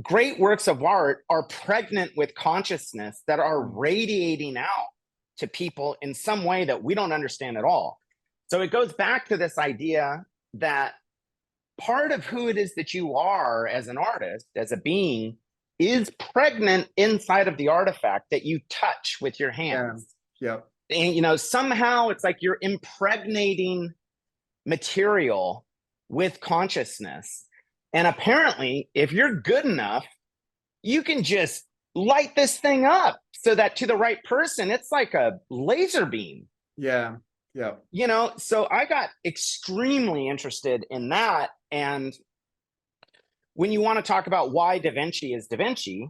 great works of art are pregnant with consciousness that are radiating out to people in some way that we don't understand at all. So it goes back to this idea that part of who it is that you are as an artist, as a being, is pregnant inside of the artifact that you touch with your hands. Yeah. And, somehow it's like you're impregnating material with consciousness. And apparently, if you're good enough, you can just light this thing up so that to the right person, it's like a laser beam. Yeah. So I got extremely interested in that. And when you want to talk about why Da Vinci is Da Vinci,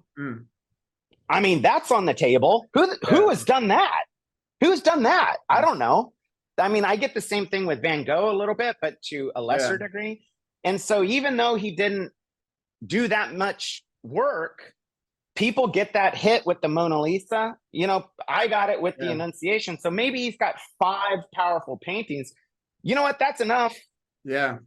I mean, that's on the table. Who has done that? Who's done that? I don't know. I mean, I get the same thing with Van Gogh a little bit, but to a lesser degree. And so even though he didn't do that much work, people get that hit with the Mona Lisa. I got it with the Annunciation. So maybe he's got 5 powerful paintings. You know what? That's enough. Yeah.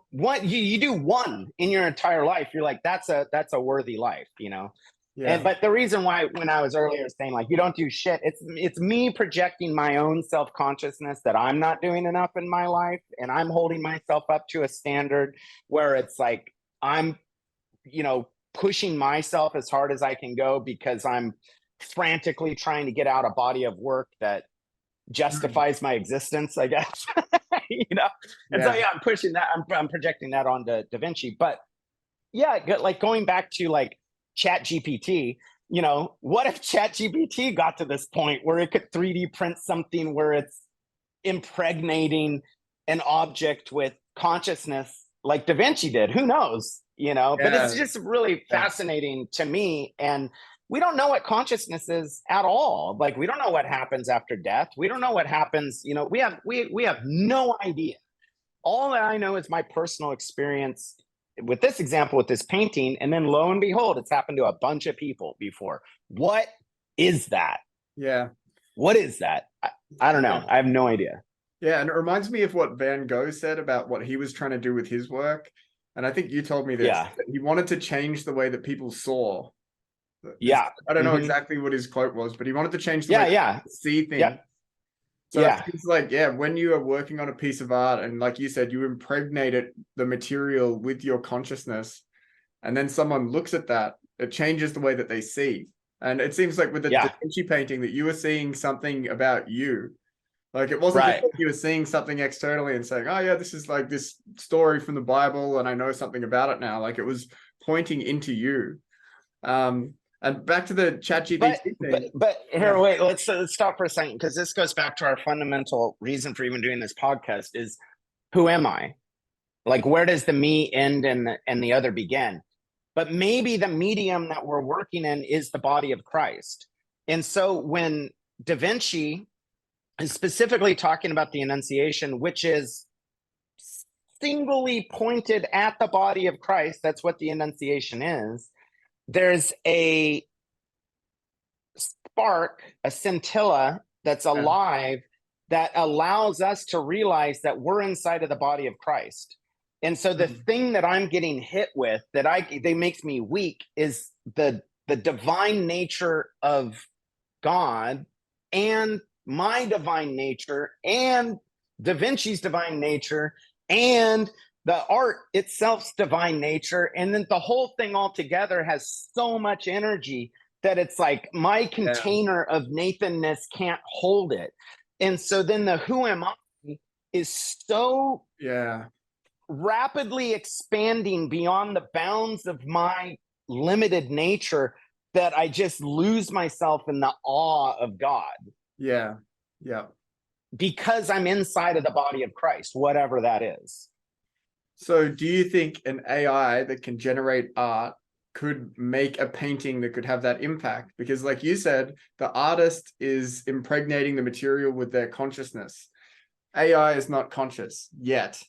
What you do one in your entire life, you're like, that's a worthy life, Yeah. But the reason why, when I was earlier saying like you don't do shit, it's me projecting my own self-consciousness that I'm not doing enough in my life, and I'm holding myself up to a standard where it's like I'm, pushing myself as hard as I can go because I'm frantically trying to get out a body of work that justifies my existence, I guess. And so I'm pushing that. I'm projecting that onto Da Vinci. But like going back to like ChatGPT, what if ChatGPT got to this point where it could 3D print something where it's impregnating an object with consciousness like Da Vinci did? Who knows? But it's just really fascinating to me. And we don't know what consciousness is at all. Like, we don't know what happens after death. We don't know what happens. We have no idea. All that I know is my personal experience with this example, with this painting. And then lo and behold, it's happened to a bunch of people before. What is that? Yeah. What is that? I don't know. I have no idea. Yeah. And it reminds me of what Van Gogh said about what he was trying to do with his work. And I think you told me this, that he wanted to change the way that people saw. I don't know exactly what his quote was, but he wanted to change the way people see things. So it's like, when you are working on a piece of art and like you said, you impregnate the material with your consciousness, and then someone looks at that, it changes the way that they see. And it seems like with the Da Vinci painting that you were seeing something about you. Like, it wasn't just like you were seeing something externally and saying, oh yeah, this is like this story from the Bible and I know something about it now. Like, it was pointing into you. And back to the ChatGPT thing. But here, wait, let's stop for a second, because this goes back to our fundamental reason for even doing this podcast is, who am I? Like, where does the me end and the other begin? But maybe the medium that we're working in is the body of Christ. And so when Da Vinci is specifically talking about the Annunciation, which is singly pointed at the body of Christ, that's what the Annunciation is. There's a spark, a scintilla that's alive that allows us to realize that we're inside of the body of Christ. And so the thing that I'm getting hit with that makes me weak is the divine nature of God, and my divine nature, and Da Vinci's divine nature, and the art itself's divine nature. And then the whole thing all together has so much energy that it's like my container of Nathanness can't hold it. And so then the who am I is so rapidly expanding beyond the bounds of my limited nature that I just lose myself in the awe of God. Yeah. Yeah. Because I'm inside of the body of Christ, whatever that is. So do you think an AI that can generate art could make a painting that could have that impact? Because like you said, the artist is impregnating the material with their consciousness. AI is not conscious yet.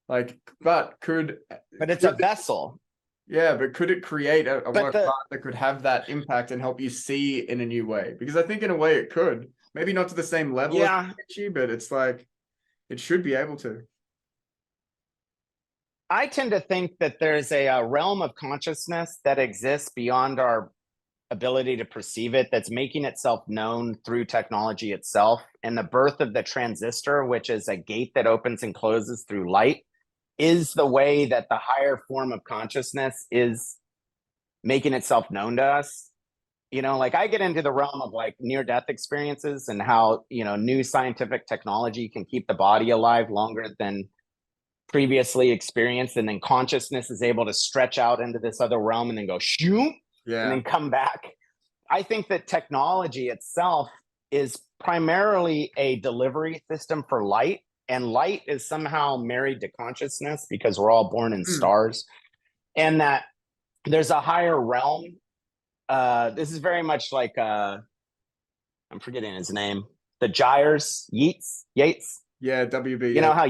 Like, but it's a vessel. Yeah, but could it create a work of the, art that could have that impact and help you see in a new way? Because I think in a way it could. Maybe not to the same level as Vinci, but it's like it should be able to. I tend to think that there's a realm of consciousness that exists beyond our ability to perceive it, that's making itself known through technology itself. And the birth of the transistor, which is a gate that opens and closes through light, is the way that the higher form of consciousness is making itself known to us. You know, like I get into the realm of like near-death experiences and how, you know, new scientific technology can keep the body alive longer than previously experienced, and then consciousness is able to stretch out into this other realm and then go shoot, and then come back. I think that technology itself is primarily a delivery system for light, and light is somehow married to consciousness because we're all born in stars, and that there's a higher realm. This is very much like I'm forgetting his name, the Gyres, Yeats. Yeah, WB. You know how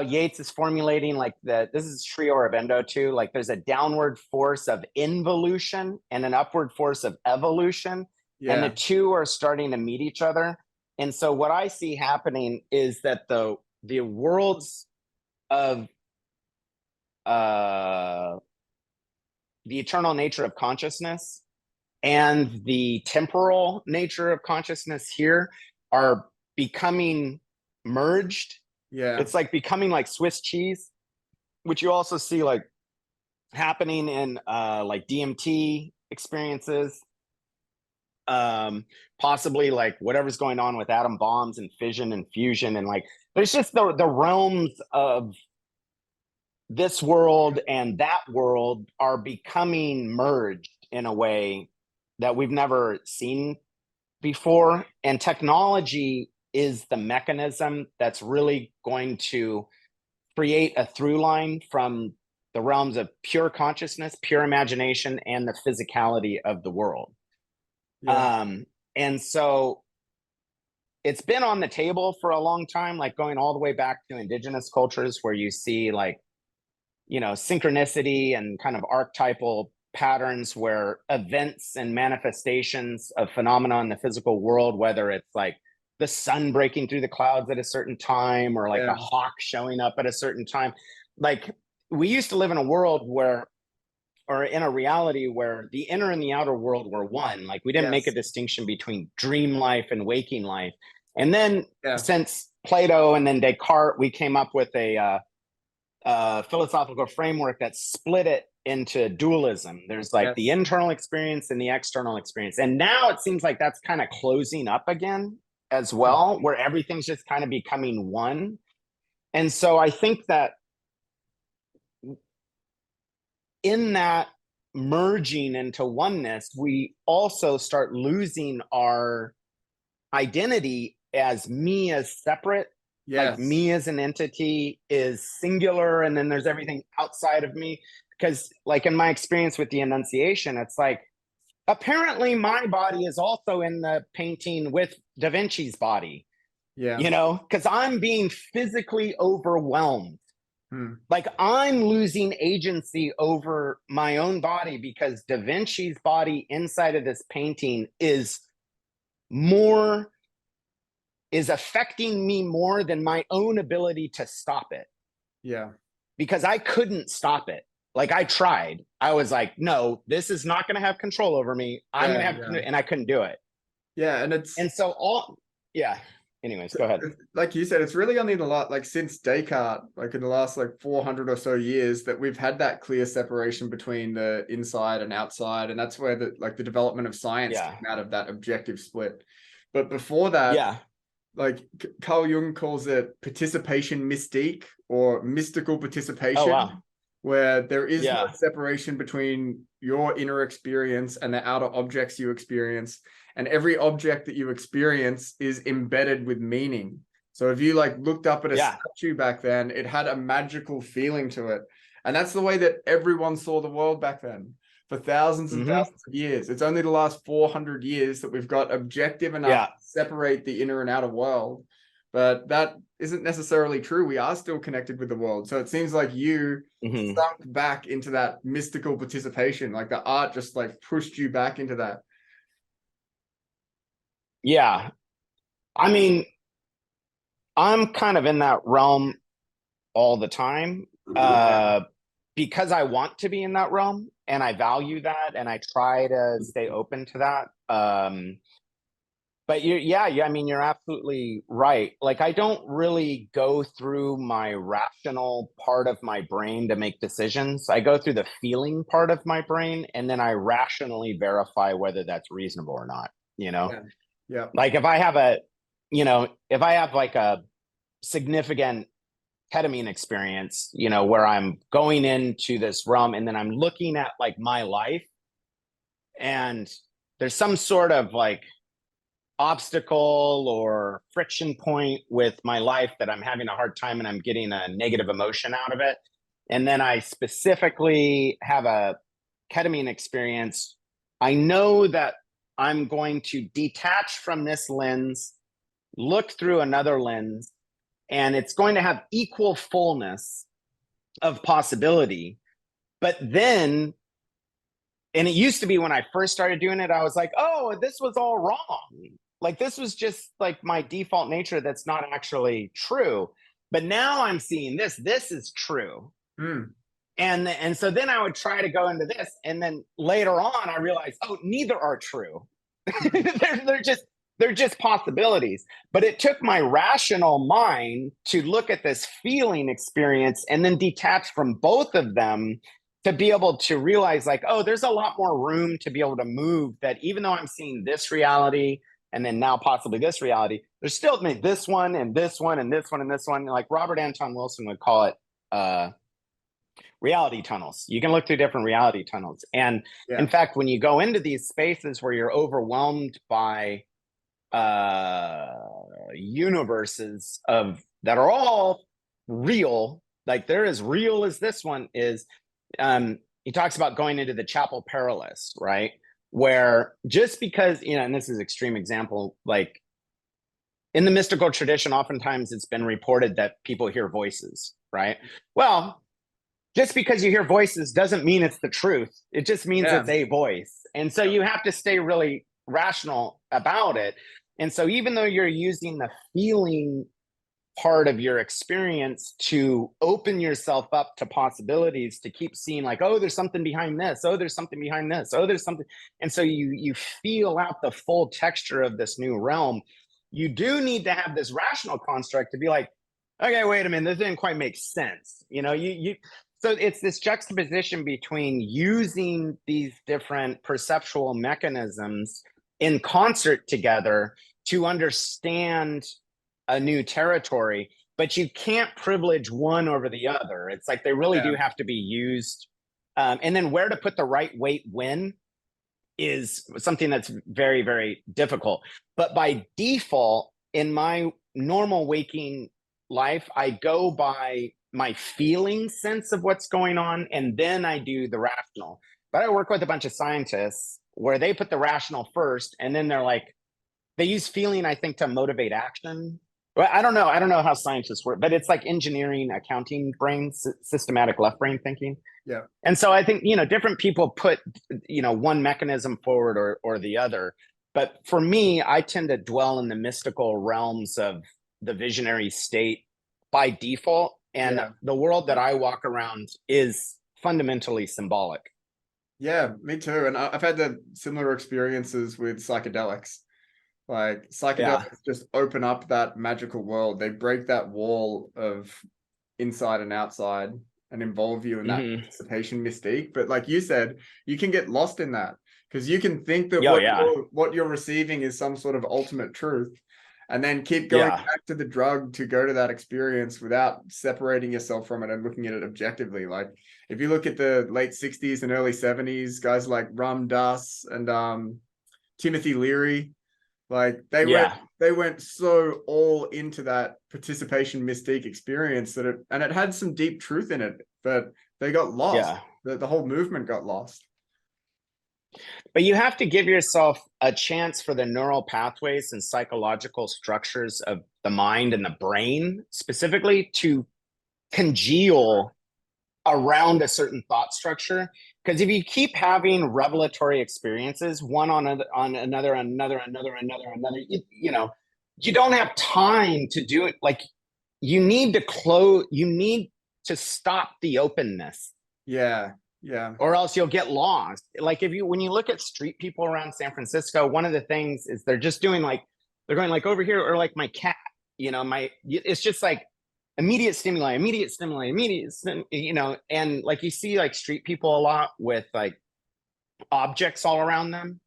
Yeats is formulating like this is Sri Aurobindo too. Like there's a downward force of involution and an upward force of evolution, and the two are starting to meet each other. And so what I see happening is that the worlds of the eternal nature of consciousness and the temporal nature of consciousness here are becoming merged. It's like becoming like Swiss cheese, which you also see like happening in like DMT experiences, possibly like whatever's going on with atom bombs and fission and fusion, and like there's just the realms of this world and that world are becoming merged in a way that we've never seen before. And technology is the mechanism that's really going to create a through line from the realms of pure consciousness, pure imagination, and the physicality of the world. And so it's been on the table for a long time, like going all the way back to indigenous cultures where you see like, you know, synchronicity and kind of archetypal patterns where events and manifestations of phenomena in the physical world, whether it's like the sun breaking through the clouds at a certain time or like a hawk showing up at a certain time. Like we used to live in a world where, or in a reality where the inner and the outer world were one. Like we didn't make a distinction between dream life and waking life. And then since Plato and then Descartes, we came up with a philosophical framework that split it into dualism. There's like the internal experience and the external experience. And now it seems like that's kind of closing up again as well, where everything's just kind of becoming one. And so I think that in that merging into oneness, we also start losing our identity as me as separate. Like me as an entity is singular, and then there's everything outside of me. Because like in my experience with the Annunciation, it's like apparently my body is also in the painting with Da Vinci's body. You know, because I'm being physically overwhelmed. Like I'm losing agency over my own body because Da Vinci's body inside of this painting is affecting me more than my own ability to stop it. Because I couldn't stop it. Like I tried. I was like, no, this is not going to have control over me. I'm going to have, and I couldn't do it. And so anyways, go ahead. Like you said, it's really only in the last, like since Descartes, like in the last like 400 or so years that we've had that clear separation between the inside and outside. And that's where the development of science came out of that objective split. But before that, like Carl Jung calls it participation mystique or mystical Oh, participation, wow. where there is no Yeah. separation between your inner experience and the outer objects you experience. And every object that you experience is embedded with meaning. So if you like looked up at a Yeah. statue back then, it had a magical feeling to it. And that's the way that everyone saw the world back then for thousands and Hmm. thousands of years. It's only the last 400 years that we've got objective enough Yeah. to separate the inner and outer world. But that isn't necessarily true. We are still connected with the world. So it seems like you Hmm. sunk back into that mystical participation. Like the art just like pushed you back into that. Yeah. I mean, I'm kind of in that realm all the time, Yeah. because I want to be in that realm and I value that and I try to stay open to that. But I mean, you're absolutely right. Like, I don't really go through my rational part of my brain to make decisions. I go through the feeling part of my brain, and then I rationally verify whether that's reasonable or not, you know? Yeah. Yeah. Like if I have like a significant ketamine experience, where I'm going into this realm and then I'm looking at like my life and there's some sort of like obstacle or friction point with my life that I'm having a hard time and I'm getting a negative emotion out of it. And then I specifically have a ketamine experience. I know that I'm going to detach from this lens, look through another lens, and it's going to have equal fullness of possibility. But then, and it used to be when I first started doing it, I was like, oh, this was all wrong. Like, this was just like my default nature that's not actually true. But now I'm seeing this is true. Mm. And so then I would try to go into this. And then later on, I realized, oh, neither are true. they're just possibilities. But it took my rational mind to look at this feeling experience and then detach from both of them to be able to realize, like, oh, there's a lot more room to be able to move, that even though I'm seeing this reality and then now possibly this reality, there's still this one and this one and this one and this one. Like Robert Anton Wilson would call it reality tunnels. You can look through different reality tunnels. And Yeah. in fact, when you go into these spaces where you're overwhelmed by universes that are all real, like they're as real as this one is, he talks about going into the chapel perilous, right? Where just because, and this is extreme example, like in the mystical tradition, oftentimes it's been reported that people hear voices, right? Well, just because you hear voices doesn't mean it's the truth. It just means it's a voice. And so you have to stay really rational about it. And so even though you're using the feeling part of your experience to open yourself up to possibilities, to keep seeing like, oh, there's something behind this. Oh, there's something behind this. Oh, there's something. And so you feel out the full texture of this new realm. You do need to have this rational construct to be like, okay, wait a minute, this didn't quite make sense. So it's this juxtaposition between using these different perceptual mechanisms in concert together to understand a new territory, but you can't privilege one over the other. It's like they really do have to be used. And then where to put the right weight when is something that's very, very difficult. But by default, in my normal waking life, I go by my feeling sense of what's going on, and then I do the rational. But I work with a bunch of scientists where they put the rational first, and then they're like, they use feeling, I think, to motivate action. Well, I don't know how scientists work, but it's like engineering, accounting brain, systematic left brain thinking. Yeah. And so I think, different people put, one mechanism forward or the other. But for me, I tend to dwell in the mystical realms of the visionary state by default. And the world that I walk around is fundamentally symbolic. Yeah, me too. And I've had the similar experiences with psychedelics. Like psychedelics just open up that magical world. They break that wall of inside and outside and involve you in that participation mystique. But like you said, you can get lost in that because you can think that what you're receiving is some sort of ultimate truth. and then keep going Yeah. back to the drug to go to that experience without separating yourself from it and looking at it objectively. Like if you look at the late 60s and early 70s, guys like Ram Dass and Timothy Leary, like Yeah. they went so all into that participation mystique experience that it had some deep truth in it, but they got lost. Yeah. The whole movement got lost. But you have to give yourself a chance for the neural pathways and psychological structures of the mind and the brain specifically to congeal around a certain thought structure. Because if you keep having revelatory experiences, one on another, you know, you don't have time to do it. Like you need to close, you need to stop the openness. Yeah. Yeah. Or else you'll get lost. Like when you look at street people around San Francisco, one of the things is they're just doing like, they're going like over here, or like my cat, you know, it's just like immediate stimuli, you know, and like you see like street people a lot with like objects all around them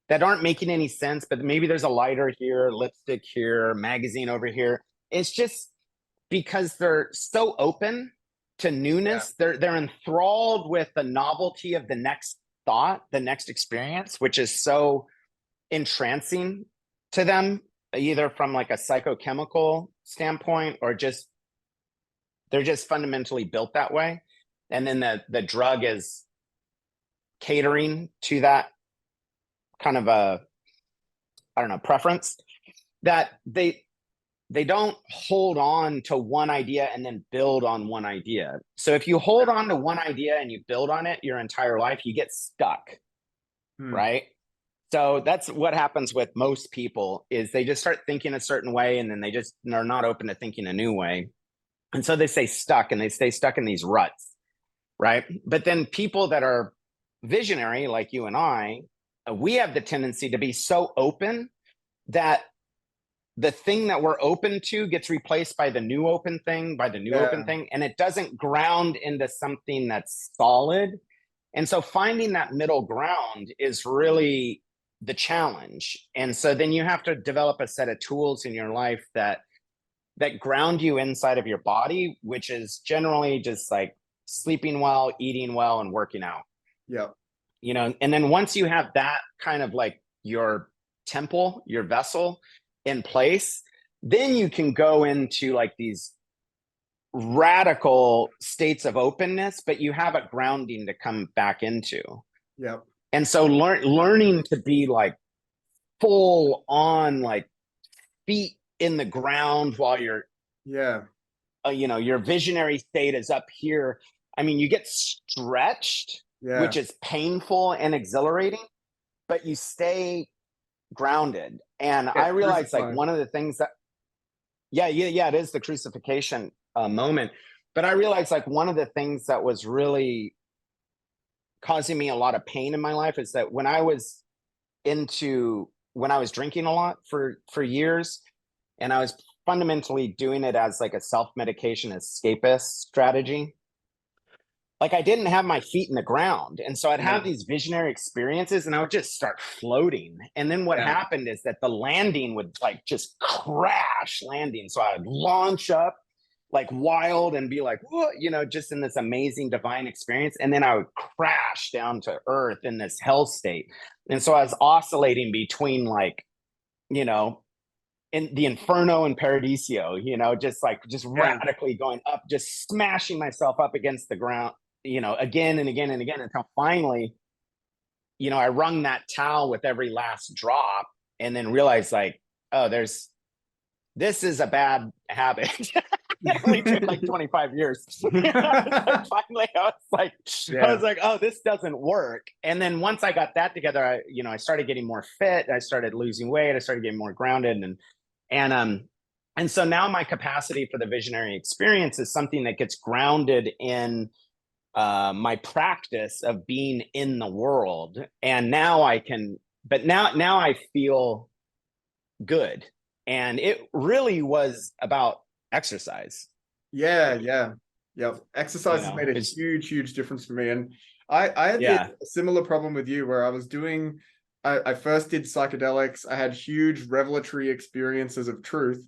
that aren't making any sense, but maybe there's a lighter here, lipstick here, magazine over here. It's just because they're so open to newness. Yeah. They're enthralled with the novelty of the next thought, the next experience, which is so entrancing to them, either from like a psychochemical standpoint or just they're just fundamentally built that way. And then the drug is catering to that kind of a, I don't know, preference that they don't hold on to one idea and then build on one idea. So if you hold on to one idea and you build on it your entire life, you get stuck, right? So that's what happens with most people is they just start thinking a certain way and then they just are not open to thinking a new way. And so they stay stuck and they stay stuck in these ruts, right? But then people that are visionary like you and I, we have the tendency to be so open that the thing that we're open to gets replaced by the new open thing, and it doesn't ground into something that's solid. And so finding that middle ground is really the challenge. And so then you have to develop a set of tools in your life that ground you inside of your body, which is generally just like sleeping well, eating well, and working out. Yeah. You know, and then once you have that kind of like your temple, your vessel in place, then you can go into like these radical states of openness, but you have a grounding to come back into. Yeah. And so learning to be like full on like feet in the ground while you're you know, your visionary state is up here. I mean, you get stretched, which is painful and exhilarating, but you stay grounded. And I realized like one of the things that it is the crucifixion moment. But I realized like one of the things that was really causing me a lot of pain in my life is that when I was drinking a lot for years, and I was fundamentally doing it as like a self-medication escapist strategy, like I didn't have my feet in the ground. And so I'd have these visionary experiences and I would just start floating. And then what happened is that the landing would like just crash landing. So I would launch up like wild and be like, what, you know, just in this amazing divine experience. And then I would crash down to earth in this hell state. And so I was oscillating between like, you know, in the inferno and paradiso, you know, just radically going up, just smashing myself up against the ground, you know, again and again and again, until finally, you know, I wrung that towel with every last drop and then realized like, oh, this is a bad habit. It only took like 25 years. Finally, I was like, oh, this doesn't work. And then once I got that together, I started getting more fit. I started losing weight. I started getting more grounded. And so now my capacity for the visionary experience is something that gets grounded in my practice of being in the world. And now now I feel good. And it really was about exercise. Exercise has made a huge difference for me. And I had a similar problem with you where I was doing I first did psychedelics. I had huge revelatory experiences of truth.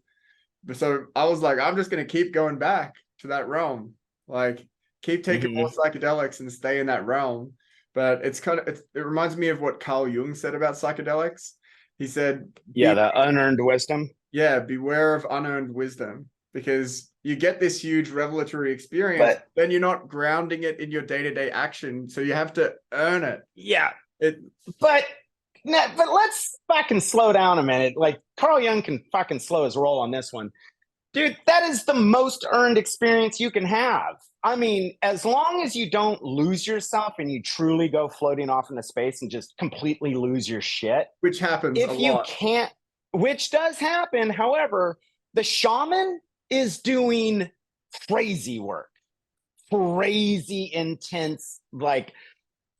So I was like, I'm just going to keep going back to that realm, like keep taking more psychedelics and stay in that realm. But it's kind of, it reminds me of what Carl Jung said about psychedelics. He said, Yeah, the unearned wisdom. yeah, beware of unearned wisdom, because you get this huge revelatory experience, But then you're not grounding it in your day-to-day action. So you have to earn it. yeah, It, but let's fucking slow down a minute. Like Carl Jung can fucking slow his roll on this one. Dude, that is the most earned experience you can have. I mean, as long as you don't lose yourself and you truly go floating off into space and just completely lose your shit. which happens a If you lot. can't, which does happen, however, the shaman is doing crazy work, crazy intense, like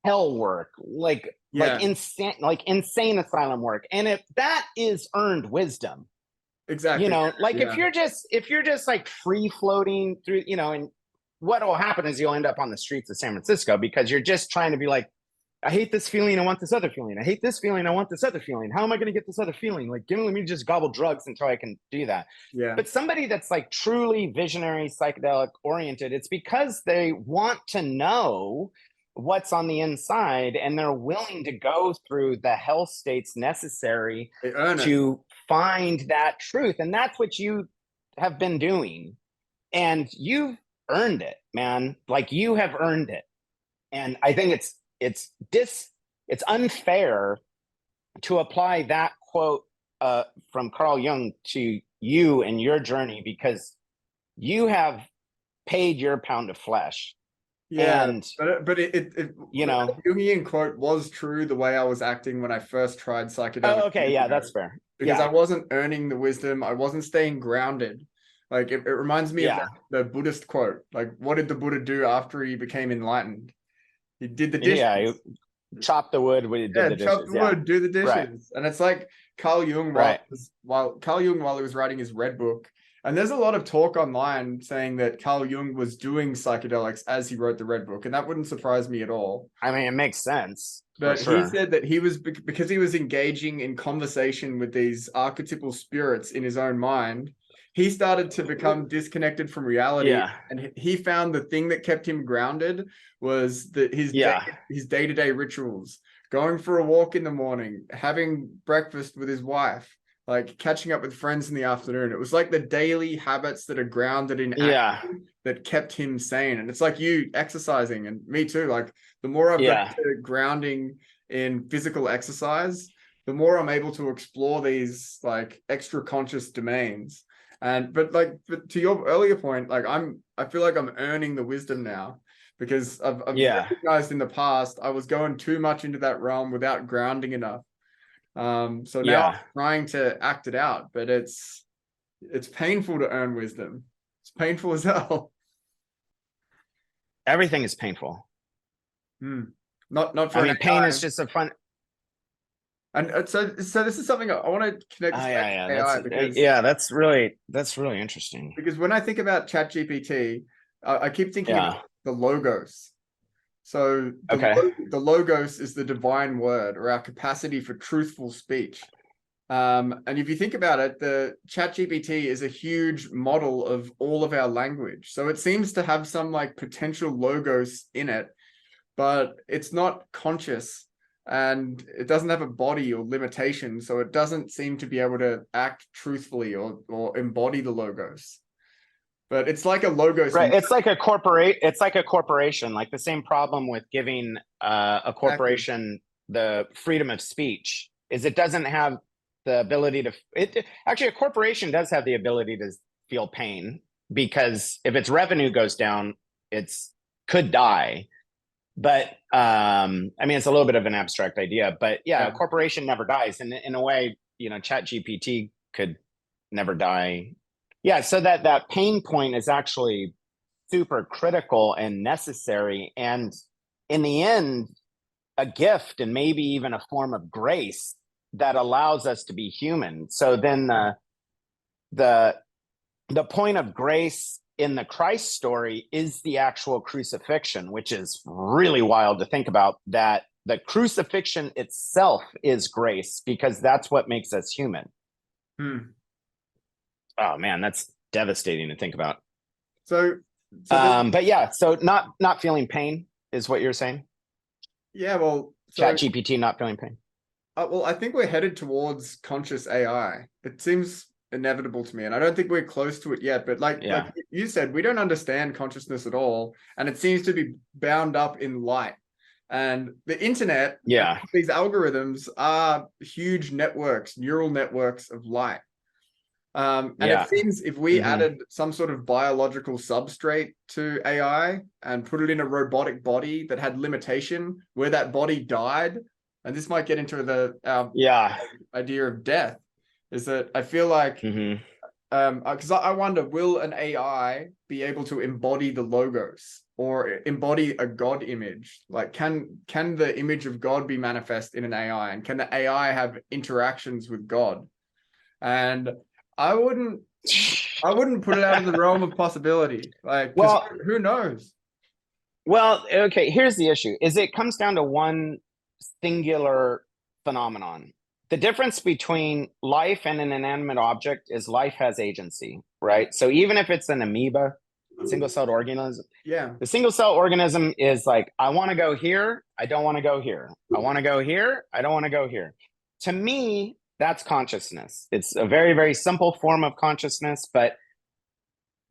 hell work, like Yeah, insane asylum work. And if that is earned wisdom, you exactly. know, like Yeah. if you're just like free floating through, you know, and what will happen is you'll end up on the streets of San Francisco because you're just trying to be like, I hate this feeling, I want this other feeling. I hate this feeling, I want this other feeling. How am I going to get this other feeling? Like, let me just gobble drugs until I can do that. Yeah. But somebody that's like truly visionary, psychedelic oriented, it's because they want to know what's on the inside and they're willing to go through the hell states necessary They earn it. to find that truth. And that's what you have been doing. And you've earned it, man. Like you have earned it. And I think it's unfair to apply that quote from Carl Jung to you and your journey because you have paid your pound of flesh. Yeah, And but you know, the Jungian quote was true the way I was acting when I first tried psychedelics. oh, okay, yeah, that's fair. Because Yeah, I wasn't earning the wisdom, I wasn't staying grounded. Like it reminds me of yeah, the Buddhist quote. Like, what did the Buddha do after he became enlightened? He did the yeah. dishes. Chop the wood when he did Yeah, the chop dishes. the Yeah, wood, do the right, dishes. And it's like Carl Jung right. while he was writing his Red Book. And there's a lot of talk online saying that Carl Jung was doing psychedelics as he wrote the Red Book, and that wouldn't surprise me at all. I mean, it makes sense for But he sure. said that he was, because he was engaging in conversation with these archetypal spirits in his own mind, he started to become disconnected from reality, Yeah, and he found the thing that kept him grounded was that yeah, his day-to-day rituals, going for a walk in the morning, having breakfast with his wife, like catching up with friends in the afternoon. It was like the daily habits that are grounded in yeah, action that kept him sane. And it's like you exercising, and me too. Like the more I've got yeah. to grounding in physical exercise, the more I'm able to explore these like extra conscious domains. And but to your earlier point, like I feel like I'm earning the wisdom now, because I've Yeah. recognized in the past I was going too much into that realm without grounding enough. So now I'm Yeah. trying to act it out, but it's painful to earn wisdom. It's painful as hell. Everything is painful. Not for I an mean, pain is AI. just a fun. And so this is something I want to connect Oh this back yeah, to yeah. AI, That's really interesting. because when I think about ChatGPT, I keep thinking about Yeah. the logos. So Okay. the logos is the divine word, or our capacity for truthful speech. And if you think about it, the ChatGPT is a huge model of all of our language. So it seems to have some like potential logos in it, but it's not conscious and it doesn't have a body or limitation. So it doesn't seem to be able to act truthfully or embody the logos. But it's like a logos. Right. It's like a corporation. Like the same problem with giving a Exactly. corporation the freedom of speech is it doesn't have the ability to. It actually a corporation does have the ability to feel pain because if its revenue goes down, it's could die. But I mean, it's a little bit of an abstract idea. But yeah, a Yeah. corporation never dies, and in a way, you know, Chat GPT could never die. Yeah, so that pain point is actually super critical and necessary, and in the end, a gift and maybe even a form of grace that allows us to be human. So then the the point of grace in the Christ story is the actual crucifixion, which is really wild to think about. That the crucifixion itself is grace, because that's what makes us human. Oh man, that's devastating to think about. So but yeah, so not feeling pain is what you're saying. Yeah, well, ChatGPT not feeling pain. Well, I think we're headed towards conscious AI. It seems inevitable to me, and I don't think we're close to it yet. But like you said, we don't understand consciousness at all, and it seems to be bound up in light. And the internet, these algorithms are huge networks, neural networks of light. And it seems if we added some sort of biological substrate to AI and put it in a robotic body that had limitation, where that body died, and this might get into the idea of death, is that I feel like, because I wonder, will an AI be able to embody the logos or embody a God image? Like, can the image of God be manifest in an AI, and can the AI have interactions with God? And I wouldn't put it out of the realm of possibility. Like, well, who knows? Well, okay, here's the issue, is it comes down to one singular phenomenon. The difference between life and an inanimate object is life has agency, right? So even if it's an amoeba, single-celled organism, the single-cell organism is like, I want to go here, I don't want to go here. I want to go here, I don't want to go here. To me, that's consciousness. It's a very, very simple form of consciousness, but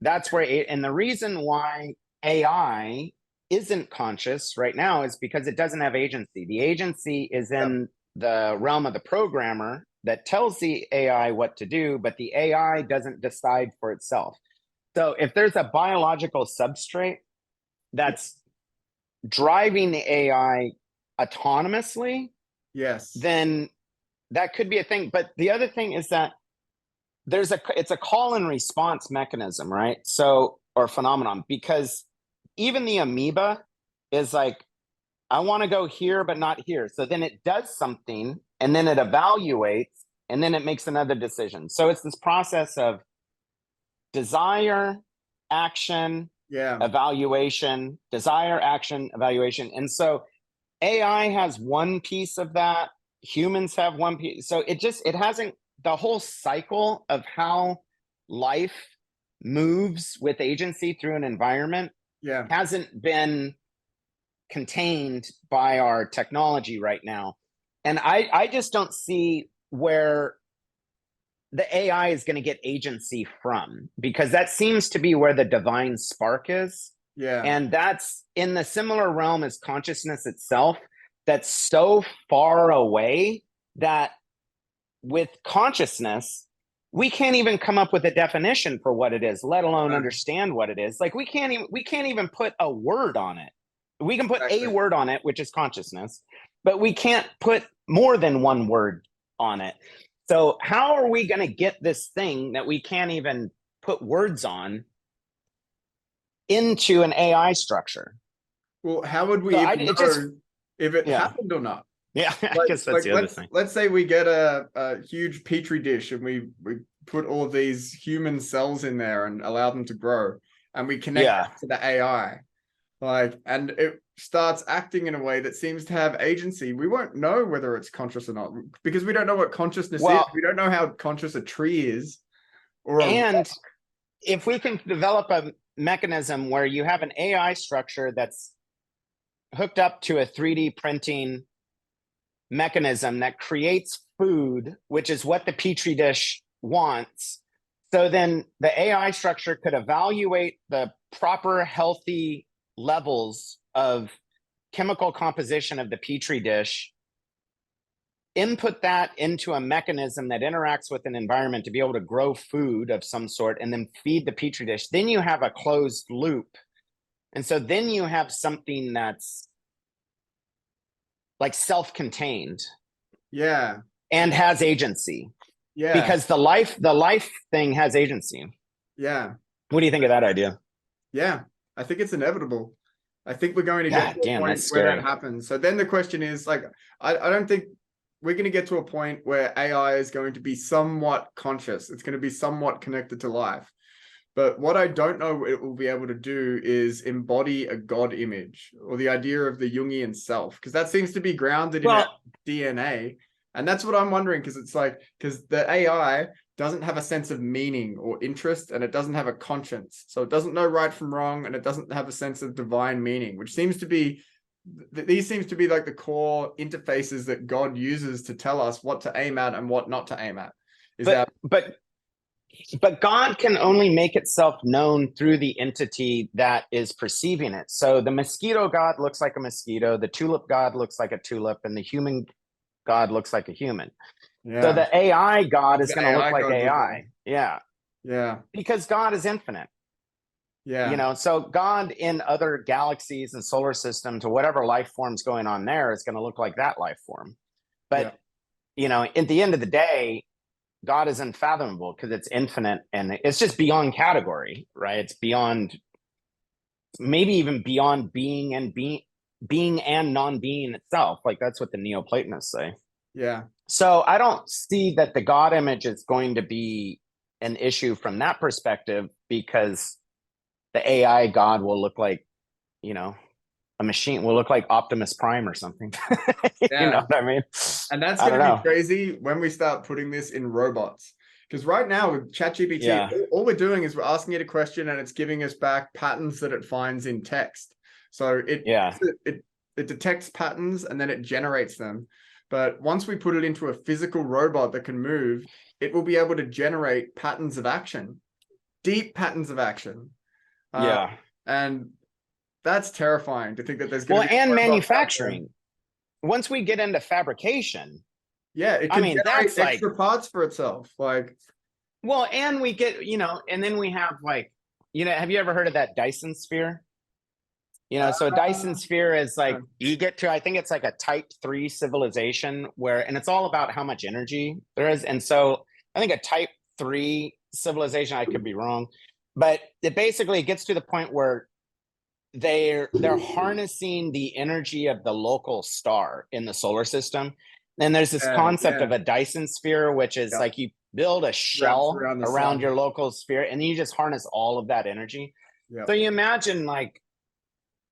that's where and the reason why AI isn't conscious right now is because it doesn't have agency. The agency is in the realm of the programmer that tells the AI what to do, but the AI doesn't decide for itself. So if there's a biological substrate that's driving the AI autonomously, then that could be a thing. But the other thing is that it's a call and response mechanism, right? So, or phenomenon, because even the amoeba is like, I want to go here, but not here. So then it does something, and then it evaluates, and then it makes another decision. So it's this process of desire, action, evaluation, desire, action, evaluation. And so AI has one piece of that. Humans have one piece. So it hasn't, the whole cycle of how life moves with agency through an environment hasn't been contained by our technology right now. And I just don't see where the AI is going to get agency from, because that seems to be where the divine spark is. And that's in the similar realm as consciousness itself, that's so far away that with consciousness, we can't even come up with a definition for what it is, let alone understand what it is. Like we can't even put a word on it. We can put a word on it, which is consciousness, but we can't put more than one word on it. So how are we going to get this thing that we can't even put words on into an AI structure? Well, how would we even know if it happened or not? Yeah, I guess that's the other thing. Let's say we get a huge petri dish and we put all of these human cells in there and allow them to grow, and we connect that to the AI, and it starts acting in a way that seems to have agency. We won't know whether it's conscious or not, because we don't know what consciousness is. We don't know how conscious a tree is. And if we can develop a mechanism where you have an AI structure that's hooked up to a 3D printing mechanism that creates food, which is what the petri dish wants. So then the AI structure could evaluate the proper healthy levels of chemical composition of the petri dish, input that into a mechanism that interacts with an environment to be able to grow food of some sort, and then feed the petri dish. Then you have a closed loop. And so then you have something that's like self-contained, and has agency, because the life thing has agency. What do you think of that idea? I think it's inevitable. I think we're going to get to a point where that happens. So then the question is, like, I don't think we're going to get to a point where AI is going to be somewhat conscious. It's going to be somewhat connected to life. But what I don't know it will be able to do is embody a God image or the idea of the Jungian self, because that seems to be grounded in our DNA. And that's what I'm wondering, because it's like, because the AI doesn't have a sense of meaning or interest, and it doesn't have a conscience. So it doesn't know right from wrong, and it doesn't have a sense of divine meaning, which seems to be, these seems to be like the core interfaces that God uses to tell us what to aim at and what not to aim at. But God can only make itself known through the entity that is perceiving it. So the mosquito God looks like a mosquito, the tulip God looks like a tulip, and the human God looks like a human. Yeah. So the AI God is going to look like God AI. Yeah. Yeah. Because God is infinite. Yeah. You know, so God in other galaxies and solar systems or whatever life form's going on there is going to look like that life form. But, you know, at the end of the day, God is unfathomable because it's infinite and it's just beyond category, right? It's beyond, maybe even beyond being and non-being itself. Like that's what the Neoplatonists say. Yeah. So I don't see that the God image is going to be an issue from that perspective, because the AI God will look like, you know, a machine, will look like Optimus Prime or something. Yeah. You know what I mean? And that's going to be crazy when we start putting this in robots. Because right now with ChatGPT, all we're doing is we're asking it a question and it's giving us back patterns that it finds in text. So it detects patterns and then it generates them. But once we put it into a physical robot that can move, it will be able to generate patterns of action, deep patterns of action. And that's terrifying to think that there's going to be and manufacturing. Once we get into fabrication, it can generate extra parts for itself. Like, well, and we get, you know, and then we have like, you know, have you ever heard of that Dyson sphere? You know, so Dyson sphere is like, you get to, I think it's like a type 3 civilization where, and it's all about how much energy there is. And so I think a type 3 civilization, I could be wrong, but it basically gets to the point where they're harnessing the energy of the local star in the solar system. And there's this concept of a Dyson sphere, which is like you build a shell around your local sphere and then you just harness all of that energy. So you imagine like,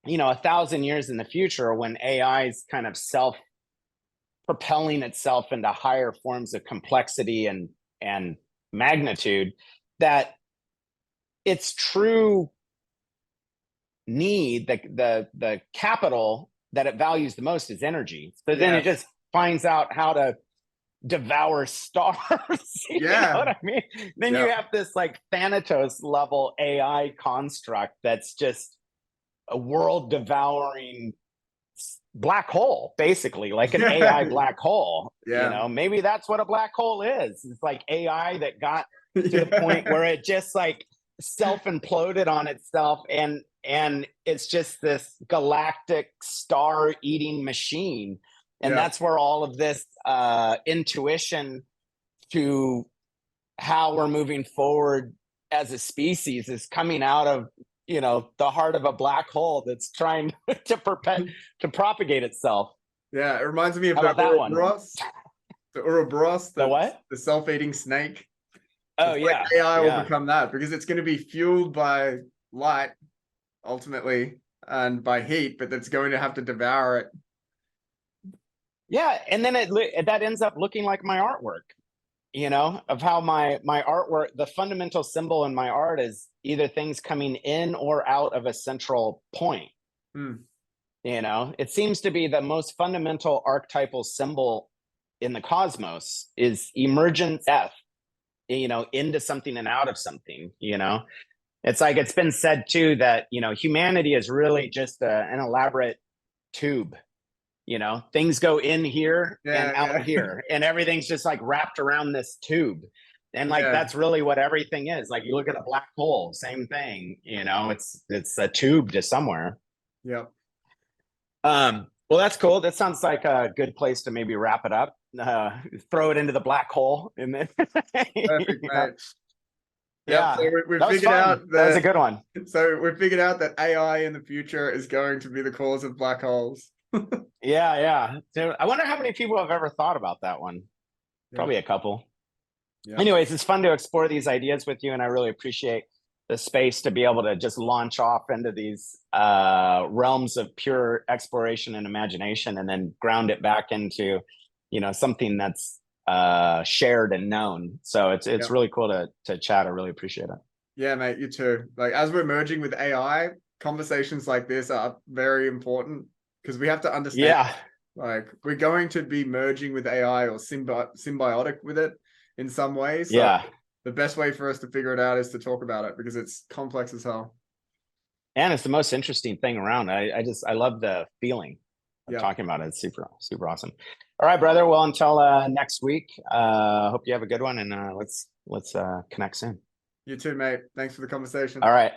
you know, 1,000 years in the future when AI is kind of self-propelling itself into higher forms of complexity and magnitude, that its true need, the capital that it values the most is energy. So then it just finds out how to devour stars. You know what I mean? Then you have this like Thanatos level AI construct that's just a world devouring black hole, basically, like an AI black hole. You know, maybe that's what a black hole is. It's like AI that got to the point where it just like self-imploded on itself, and it's just this galactic star eating machine. And that's where all of this intuition to how we're moving forward as a species is coming out of, you know, the heart of a black hole that's trying to propagate itself. Yeah, it reminds me of the Ouroboros. The Ouroboros, the self-eating snake. Oh, like AI will become that, because it's going to be fueled by light ultimately and by heat, but that's going to have to devour it. Yeah, and then that ends up looking like my artwork, you know, of how my artwork, the fundamental symbol in my art is either things coming in or out of a central point. You know, it seems to be the most fundamental archetypal symbol in the cosmos is emergence, death, you know, into something and out of something. You know, it's like, it's been said too that, you know, humanity is really just an elaborate tube. You know, things go in here and out here, and everything's just like wrapped around this tube. And like, that's really what everything is. Like, you look at a black hole, same thing, you know, it's a tube to somewhere. Well, that's cool. That sounds like a good place to maybe wrap it up. Throw it into the black hole and then perfect, mate. So we've figured out that was a good one. So we've figured out that AI in the future is going to be the cause of black holes. So I wonder how many people have ever thought about that one. Probably a couple. Anyways, it's fun to explore these ideas with you, and I really appreciate the space to be able to just launch off into these realms of pure exploration and imagination, and then ground it back into, something that's shared and known. So it's really cool to chat. I really appreciate it. Yeah, mate, you too. Like, as we're merging with AI, conversations like this are very important because we have to understand. Yeah. Like, we're going to be merging with AI or symbiotic with it in some way. So Yeah. the best way for us to figure it out is to talk about it because it's complex as hell. And it's the most interesting thing around. I love the feeling of talking about it. It's super, super awesome. All right, brother. Well, until next week, hope you have a good one, and let's connect soon. You too, mate. Thanks for the conversation. All right.